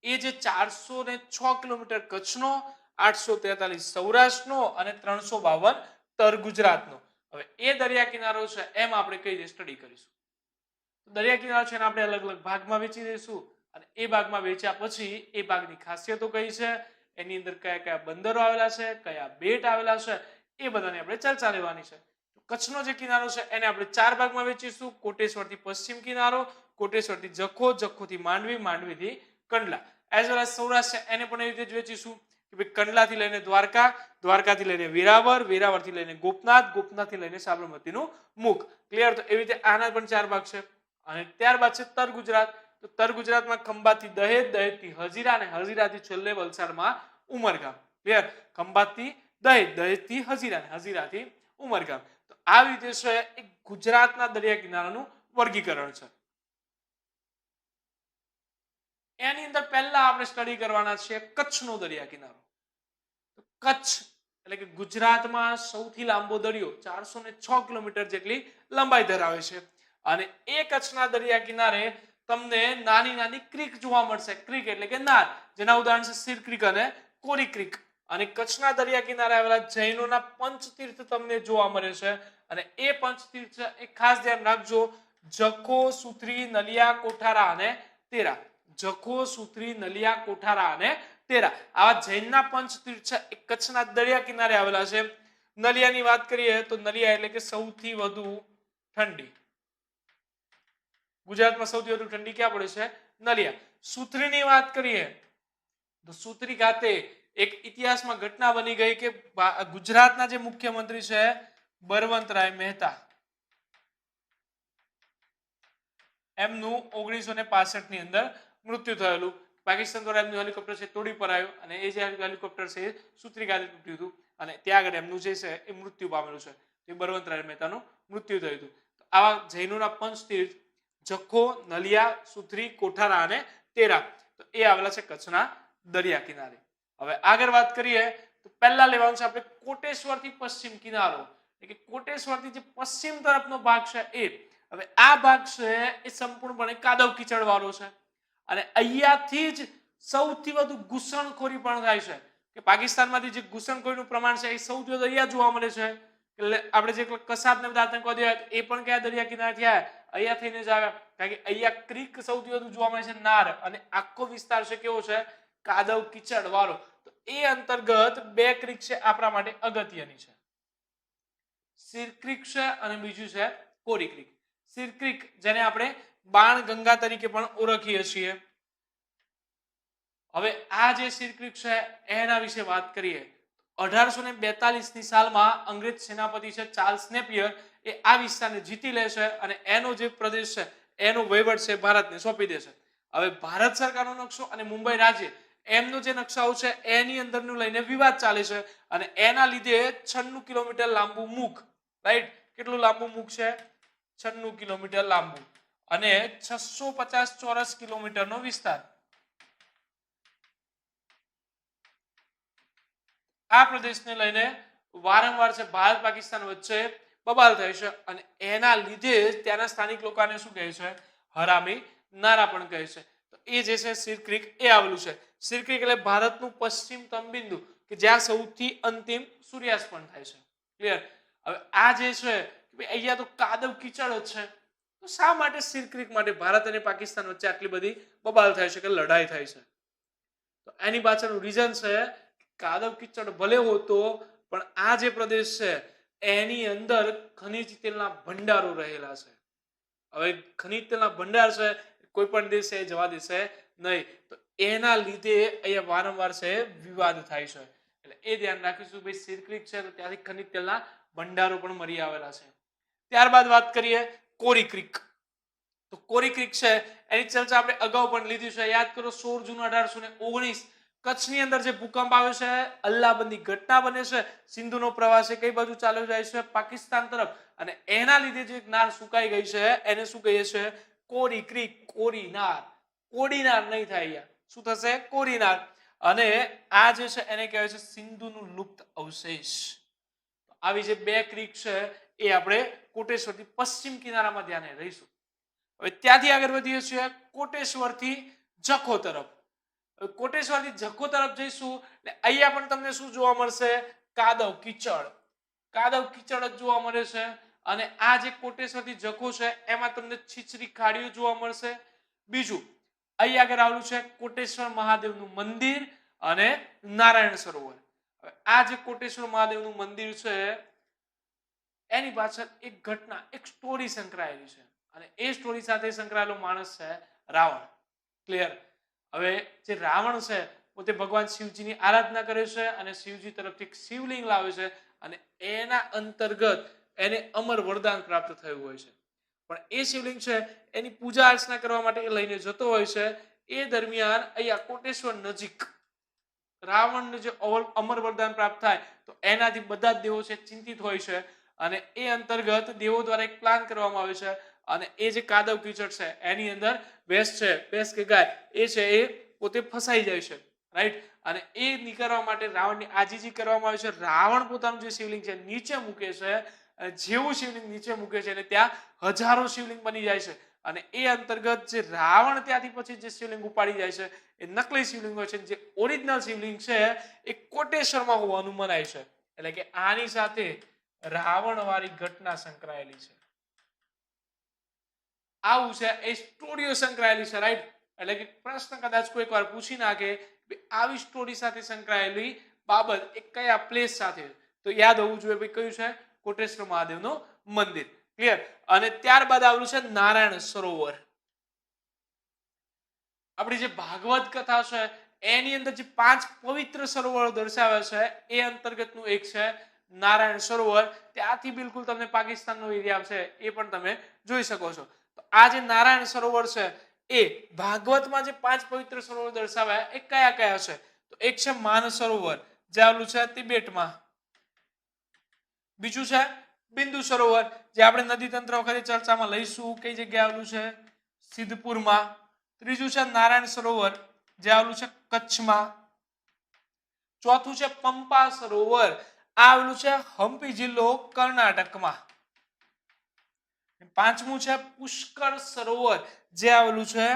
એ જે 406 કિલોમીટર કચ્છનો, 843 સૌરાષ્ટ્રનો અને 352 તર ગુજરાતનો. હવે એ દરિયા કિનારો છે એમ આપણે કઈ રીતે સ્ટડી કરીશું. દરિયા કિનારો છે એને આપણે અલગ અલગ ભાગમાં વેચી દઈશું અને એ ભાગમાં વેચ્યા પછી એ ભાગની ખાસિયતો કઈ છે, એની અંદર કયા કયા બંદરો આવેલા છે, કયા બેટ આવેલા છે, એ બધાની આપણે ચર્ચા લેવાની છે. કચ્છનો જે કિનારો છે એને આપણે 4 ભાગમાં વેચીશું. કોટેશ્વરથી પશ્ચિમ કિનારો, કોટેશ્વરથી જખો, જખોથી માંડવી, માંડવીથી Kandla. As well as Saurashtra એને પણ એવી રીતે જ વેચીશું કે ભાઈ કંડલાથી લઈને દ્વારકા, દ્વારકાથી લઈને વેરાવળ, વેરાવળથી લઈને ગોપનાથ, ગોપનાથથી લઈને સાબરમતીનું મુખ. ક્લિયર? તો એવી રીતે આના પણ 4 ભાગ છે. અને ત્યારબાદ છે તર ગુજરાત. તો તર ગુજરાતમાં ખંભાતથી દહેજ, દહેજથી હજીરા અને હજીરાથી છેલ્લે વલસાડમાં ઉમરગામ. ક્લિયર? ખંભાતથી દહેજ, દહેજથી હજીરા અને હજીરાથી ઉમરગામ. તો આવી રીતે છે એ ગુજરાતના દરિયા કિનારાનું વર્ગીકરણ છે. એની અંદર પહેલા આપણે સ્ટડી કરવાના છે કચ્છનો દરિયા કિનારો. તો કચ્છ એટલે કે ગુજરાતમાં સૌથી લાંબો દરિયો 406 કિલોમીટર જેટલી લંબાઈ ધરાવે છે. અને એ કચ્છના દરિયા કિનારે તમને નાની નાની ક્રીક જોવા મળશે. ક્રીક એટલે કે નાર, જેના ઉદાહરણ છે સિર ક્રીક અને કોરી ક્રીક. અને કચ્છના દરિયા કિનારે આવેલા જૈનોના પંચતીર્થ તમને જોવા મળે છે. અને એ પંચતીર્થ એ ખાસ ધ્યાન રાખજો, જખો, સુત્રી, નલિયા, કોઠારા અને તેરા. જખો, સુત્રી, નલિયા, કોઠારા અને તેરા આવા જૈનના પંચતીર્થ છે એ કચ્છના દરિયા કિનારે આવેલા છે. નલિયાની વાત કરીએ તો નલિયા એટલે કે સૌથી વધુ ઠંડી. ગુજરાતમાં સૌથી વધુ ઠંડી ક્યાં પડે છે? નલિયા. સુત્રીની વાત કરીએ તો સુત્રી ખાતે એક ઇતિહાસમાં ઘટના બની ગઈ કે ગુજરાતના જે મુખ્યમંત્રી છે બળવંતરાય મહેતા, એમનું 1965 ની અંદર મૃત્યુ થયેલું. પાકિસ્તાન દ્વારા એમનું હેલિકોપ્ટર છે તોડી પડાયું અને એ જે હેલિકોપ્ટર છે સુત્રી ખાતે તૂટ્યું હતું અને ત્યાં આગળ એમનું જે છે એ મૃત્યુ પામેલું છે. એ બળવંતરાય મહેતાનું મૃત્યુ થયું હતું. આવા જૈનોના પંચતીર્થ જખો, નલિયા, સુત્રી, કોઠારા અને તેરા તો એ આવેલા છે કચ્છના દરિયા કિનારે. હવે આગળ વાત કરીએ તો પહેલા લેવાનું છે આપણે કોટેશ્વર થી પશ્ચિમ કિનારો, એટલે કે કોટેશ્વર થી જે પશ્ચિમ તરફનો ભાગ છે એ. હવે આ ભાગ છે એ સંપૂર્ણપણે કાદવ કીચડ વાળો છે અને અહીંયાથી જ સૌથી વધુ ઘૂસણખોરી પણ થાય છે કે પાકિસ્તાનમાંથી જે ઘૂસણખોરીનું પ્રમાણ છે એ સૌથી વધુ અહીંયા જોવા મળે છે. એટલે આપણે જે કસાબ ને બધા આતંકવાદીઓ એ પણ કયા દરિયા કિનારે થયા, અહીંયા થઈને જ આવ્યા, કારણ કે અહીંયા ક્રીક સૌથી વધુ જોવા મળે છે નાર, અને આખો વિસ્તાર છે કેવો છે કાદવ કીચડ વાળો. તો એ અંતર્ગત બે ક્રીક છે આપણા માટે અગત્યની છે, સિર ક્રીક છે અને બીજું છે કોરી ક્રીક. સિર ક્રીક જેને આપણે બાણ ગંગા તરીકે પણ ઓળખીએ છીએ. હવે આ જે સિર ક્રીક છે એના વિશે વાત કરીએ. 1842 ની સાલમાં અંગ્રેજ સેનાપતિ છે ચાર્લ્સ નેપિયર એ આ વિસ્તારને જીતી લે છે અને એનો જે પ્રદેશ છે એનો વહીવટ છે ભારતને સોંપી દે છે. હવે ભારત સરકારનો નકશો અને મુંબઈ રાજ્ય એમનો જે નકશાઓ છે એની અંદરનું લઈને વિવાદ ચાલે છે અને એના લીધે 96 કિલોમીટર લાંબુ મુખ, રાઈટ, કેટલું લાંબુ મુખ છે 96 કિલોમીટર લાંબુ અને 650 ચોરસ કિલોમીટરનો વિસ્તાર. આ પ્રદેશને લઈને વારંવાર છે ભારત પાકિસ્તાન વચ્ચે બબાલ થાય છે અને એના લીધે ત્યાંના સ્થાનિક લોકોને શું કહે છે હરામી નારા પણ કહે છે. તો એ જે છે સિર ક્રીક એ આવેલું છે. સિર ક્રીક એટલે ભારતનું પશ્ચિમતમ બિંદુ કે જ્યાં સૌથી અંતિમ સૂર્યાસ્ત પણ થાય છે. ક્લિયર? હવે આ જે છે અહીંયા તો કાદવ કીચડ જ છે, તો શા માટે સિર ક્રીક માટે ભારત અને પાકિસ્તાન વચ્ચે આટલી બધી બબાલ થાય છે કે લડાઈ થાય છે? તો એની પાછળનું રીઝન છે કાદવ કીચડ ભલે હોતો પણ આ જે પ્રદેશ છે એની અંદર ખનિજ તેલના ભંડારો રહેલા છે. હવે ખનિજ તેલના ભંડાર છે કોઈ પણ દેશે જવા દેશે નહીં, તો એના લીધે અહીંયા વારંવાર છે વિવાદ થાય છે. એટલે એ ધ્યાન રાખીશું ભાઈ સિર ક્રીક છે તો ત્યાંથી ખનિજ તેલના ભંડારો પણ મળી આવેલા છે. ત્યારબાદ વાત કરીએ કોરી ક્રીક. તો કોરી ક્રીક છે એની ચર્ચા આપણે અગાઉ પણ લીધી છે. યાદ કરો 16 જૂન 1819 કચ્છની અંદર જે ભૂકંપ આવ્યો છે, અલ્લાહબંધી ઘટના બને છે, સિંધુનો પ્રવાહ છે કઈ બાજુ ચાલ્યો જાય છે પાકિસ્તાન તરફ, અને એના લીધે જે નાર સુકાઈ ગઈ છે એને શું કહીએ છે કોરી ક્રીક, કોરી નાર. કોડી નાર નહીં થાય અહીંયા, શું થશે કોરી નાર. અને આ જે છે એને કહેવાય છે સિંધુનું લુપ્ત અવશેષ. આવી જે બે ક્રીક છે એ આપણે કોટેશ્વરથી પશ્ચિમ કિનારામાં ધ્યાને રહીશું. હવે ત્યાંથી આગળ વધીએ છીએ કોટેશ્વરથી જખો તરફ. કોટેશ્વરથી જખો તરફ જઈશું એટલે અહીંયા પણ તમને શું જોવા મળશે કાદવ કીચડ. કાદવ કીચડ જ જોવા મળે છે અને આ જે કોટેશ્વરથી જખો છે એમાં તમને છીછરી ખાડીઓ જોવા મળશે. બીજું અહીં આગળ આવેલું છે કોટેશ્વર મહાદેવનું મંદિર અને નારાયણ સરોવર. હવે આ જે કોટેશ્વર મહાદેવનું મંદિર છે એની પાછળ એક ઘટના, એક સ્ટોરી સંકળાયેલી છે અને એ સ્ટોરી સાથે સંકળાયેલો માણસ છે રાવણ. ક્લિયર? હવે જે રાવણ છે પોતે ભગવાન શિવજીની આરાધના કરે છે અને શિવજી તરફથી એક શિવલિંગ લાવે છે અને એના અંતર્ગત એને અમર વરદાન પ્રાપ્ત થયું હોય છે. પણ એ શિવલિંગ છે એની પૂજા અર્ચના કરવા માટે એ લઈને જતો હોય છે. એ દરમિયાન અહીંયા કોટેશ્વર નજીક રાવણને જે અમર વરદાન પ્રાપ્ત થાય તો એનાથી બધા જ દેવો છે ચિંતિત હોય છે અને એ અંતર્ગત દેવો દ્વારા એક પ્લાન કરવામાં આવે છે અને એ જે કાદવ કીચડ છે એની અંદર ભેંસ છે, ભેંસ કે ગાય એ છે એ પોતે ફસાઈ જાય છે, રાઈટ? અને એ નીકળવા માટે રાવણની આજીજી કરવામાં આવે છે. રાવણ પોતાનું જે શિવલિંગ છે નીચે મૂકે છે, જેવું શિવલિંગ નીચે મૂકે છે અને ત્યાં હજારો શિવલિંગ બની જાય છે અને એ અંતર્ગત જે રાવણ ત્યાંથી પછી જે શિવલિંગ ઉપાડી જાય છે એ નકલી શિવલિંગ હોય છે. જે ઓરિજિનલ શિવલિંગ છે એ કોટેશ્વરમાં હોવાનું મનાય છે. એટલે કે આની સાથે રાવણ વાળી ઘટના સંકળાયેલી છે. આવું છે એ સ્ટોરીઓ સંકળાયેલી છે, રાઈટ? એટલે કે પ્રશ્ન કદાચ કોઈક વાર પૂછી નાખે આવી સ્ટોરી સાથે સંકળાયેલી બાબત એ કયા પ્લેસ સાથે, તો યાદ હોવું જોઈએ ભાઈ કયું છે કોટેશ્વર મહાદેવનું મંદિર. ક્લિયર? અને ત્યારબાદ આવેલું છે નારાયણ સરોવર. આપણી જે ભાગવત કથા છે એની અંદર જે 5 પવિત્ર સરોવરો દર્શાવ્યા છે એ અંતર્ગતનું એક છે નારાયણ સરોવર. ત્યાંથી બિલકુલ તમને પાકિસ્તાનનો એરિયા છે એ પણ તમે જોઈ શકો છો. તો આ જે નારાયણ સરોવર છે એ ભાગવતમાં જે 5 પવિત્ર સરોવર દર્શાવ્યા એ કયા કયા છે? તો એક છે માન સરોવર જે આવેલું છે તિબેટમાં. બીજું છે બિંદુ સરોવર જે આપણે નદી તંત્ર વખતે ચર્ચામાં લઈશું, કઈ જગ્યાએ આવેલું છે સિદ્ધપુરમાં. ત્રીજું છે નારાયણ સરોવર જે આવેલું છે કચ્છમાં. ચોથું છે પંપા સરોવર, આ આવેલું છે હમ્પી જિલ્લો કર્ણાટકમાં. પાંચમું છે પુષ્કર સરોવર, જે આવેલું છે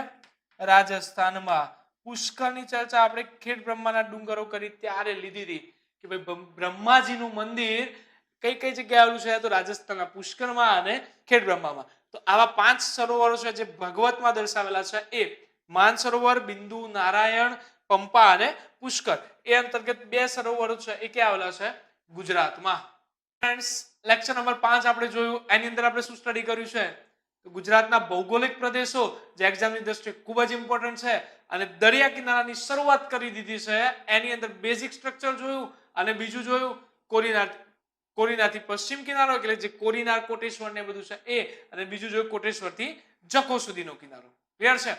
રાજસ્થાનમાં. પુષ્કરની ચર્ચા આપણે ખેડ બ્રહ્માના ડુંગરો કરી ત્યારે લીધી હતી કે ભાઈ બ્રહ્માજીનું મંદિર કઈ કઈ જગ્યાએ આવેલું છે, તો રાજસ્થાનના પુષ્કરમાં અને ખેડ બ્રહ્મામાં. તો આવા 5 સરોવરો છે જે ભગવતમાં દર્શાવેલા છે, એ માનસરોવર, બિંદુ, નારાયણ, પંપા અને પુષ્કર. એ અંતર્ગત 2 સરોવરો છે એ ક્યાં આવેલા છે? ગુજરાતમાં. ફ્રેન્ડ્સ, લેક્ચર નંબર 5 આપણે જોયું. એની અંદર આપણે શું સ્ટડી કર્યું છે? તો ગુજરાતના ભૌગોલિક પ્રદેશો જે એક્ઝામની દ્રષ્ટિએ ખૂબ જ ઇમ્પોર્ટન્ટ છે, અને દરિયા કિનારાની શરૂઆત કરી દીધી છે. એની અંદર બેઝિક સ્ટ્રક્ચર જોયું, અને બીજું જોયું કોરીનાથી પશ્ચિમ કિનારો, એટલે જે કોરીનાર, કોટેશ્વર ને બધું છે એ, અને બીજું જોયું કોટેશ્વરથી જખો સુધીનો કિનારો. ક્લિયર છે?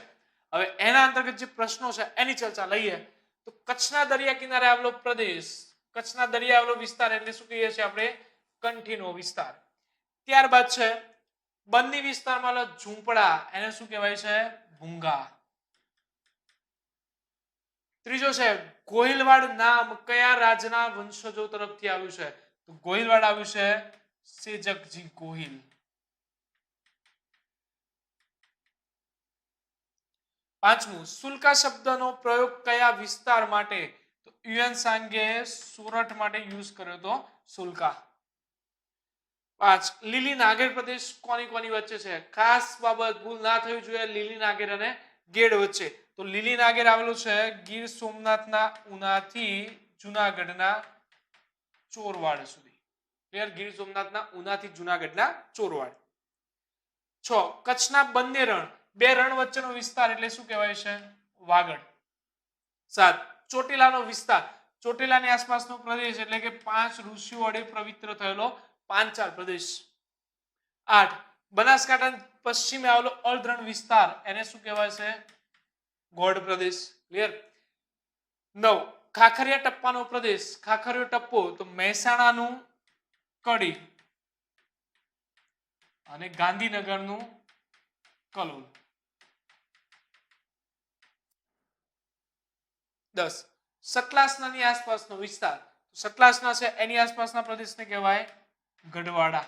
હવે એના અંતર્ગત જે પ્રશ્નો છે એની ચર્ચા લઈએ. તો કચ્છના દરિયા કિનારે આવેલો પ્રદેશ, કચ્છના દરિયા આવેલો વિસ્તાર એટલે શું કહીએ છીએ આપણે? કંઠીનો વિસ્તાર. ત્યારબાદ છે બંદી વિસ્તારમાં ઝૂંપડા, એને શું કહેવાય છે? ભૂંગા. ત્રીજો છે ગોહિલવાડ નામ કયા રાજના વંશજો તરફથી આવ્યું છે? તો ગોહિલવાડ આવ્યું છે સેજકજી ગોહિલ. પાંચમું, સુલકા શબ્દનો પ્રયોગ કયા વિસ્તાર માટે? તો યુએન સાંગે સોરઠ માટે યુઝ કર્યો તો સુલકા. 5, લીલી નાગેર પ્રદેશ કોની કોની વચ્ચે છે? ખાસ બાબત, ભૂલ ના થવી જોઈએ, લીલી નાગેર અને ગેડ વચ્ચે. તો લીલી નાગેર આવેલું છે ગીર સોમનાથના ઉનાથી જુનાગઢના ચોરવાડ સુધી. ક્લિયર? ગીર સોમનાથના ઉનાથી જુનાગઢના ચોરવાડ. 6, કચ્છના બંને રણ, 2 રણ વચ્ચેનો વિસ્તાર એટલે શું કહેવાય છે? વાગડ. 7, ચોટીલાનો વિસ્તાર, ચોટીલાની આસપાસનો પ્રદેશ એટલે કે 5 ઋષિઓ વડે પવિત્ર થયેલો પાંચાળ પ્રદેશ. 8, બનાસકાંઠા પશ્ચિમે આવેલો અર્ધરણ વિસ્તાર, એને શું કહેવાય છે? ગોળ પ્રદેશ. ક્લિયર? 9, ખાખરિયા ટપ્પાનો પ્રદેશ, ખાખરિયો ટપ્પો તો મહેસાણાનું કડી અને ગાંધીનગરનું કલોલ. 10, સતલાસનાની આસપાસનો વિસ્તાર, સતલાસના છે એની આસપાસના પ્રદેશને કહેવાય ગઢવાડા.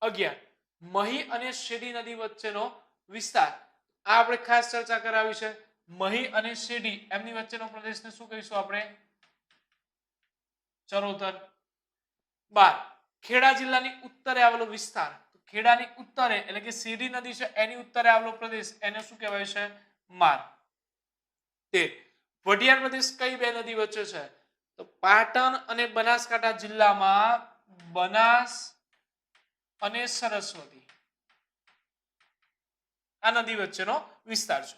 11, મહી અને શેરડી નદી વચ્ચેનો વિસ્તાર, આ આપણે ખાસ ચર્ચા કરાવી છે. મહી અને શેરડી એમની વચ્ચેનો પ્રદેશને શું કહીશું આપણે? ચરોતર. 12, ખેડા જિલ્લાની ઉત્તરે આવેલો વિસ્તાર, ખેડાની ઉત્તરે એટલે કે શેરડી નદી છે એની ઉત્તરે આવેલો પ્રદેશ, એને શું કહેવાય છે? માર. 13, વઢિયાર પ્રદેશ કઈ 2 નદી વચ્ચે છે? તો પાટણ અને બનાસકાંઠા જિલ્લામાં બનાસ અને સરસ્વતી, આ નદી વચ્ચેનો વિસ્તાર છે.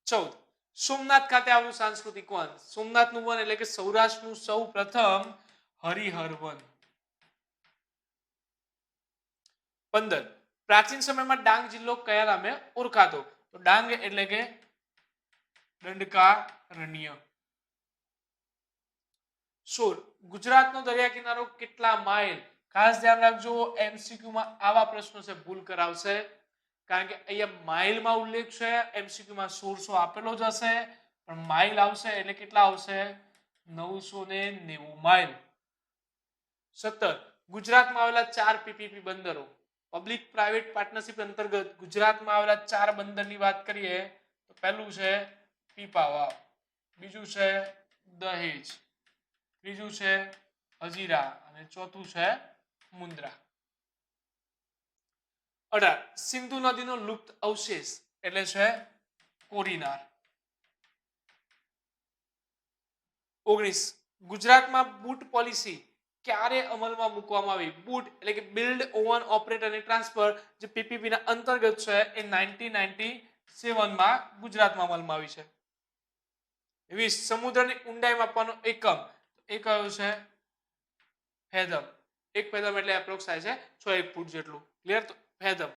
14, સોમનાથ ખાતે આવેલું સાંસ્કૃતિક વન, સોમનાથનું વન એટલે કે સૌરાષ્ટ્રનું સૌ પ્રથમ હરિહર વન. 15, પ્રાચીન સમયમાં ડાંગ જિલ્લો કયા નામે ઓળખાતો? તો ડાંગ એટલે કે દંડકારણ્ય. 16, ગુજરાતનો દરિયા કિનારો કેટલા માઇલ? ખાસ ધ્યાન રાખજો, એમસીક્યુ માં આવા પ્રશ્નો છે, ભૂલ કરાવશે. કારણ કે અહીંયા માઇલમાં ઉલ્લેખ છે, એમસીક્યુ માં 1600 આપેલો જ હશે, પણ માઇલ આવશે એટલે કેટલા આવશે? 990 માઇલ. 17, ગુજરાતમાં આવેલા 4 પીપીપી બંદરો, પબ્લિક પ્રાઇવેટ પાર્ટનરશિપ અંતર્ગત ગુજરાતમાં આવેલા 4 બંદરની વાત કરીએ તો પહેલું છે પીપાવાવ, બીજું છે દહેજ, ત્રીજું છે હજીરા અને ચોથું છે મુન્દ્રા. 18, સિંધુ નદીનો લુપ્ત અવશેષ એટલે છે કોરીનાર. 19, ગુજરાતમાં બૂટ પોલિસી ક્યારે અમલમાં મૂકવામાં આવી? બૂટ એટલે કે બિલ્ડ, ઓવન, ઓપરેટ અને ટ્રાન્સફર જે પીપીપી ના અંતર્ગત છે એ 1997 માં ગુજરાતમાં અમલમાં આવી છે. 20, સમુદ્રની ઊંડાઈ માપવાનો એકમ, એ કયો છે? ફેથમ. 1 ફેથમ એટલે એપ્રોક્સ થાય છે 6 ફૂટ જેટલું. ક્લિયર? તો ફેથમ.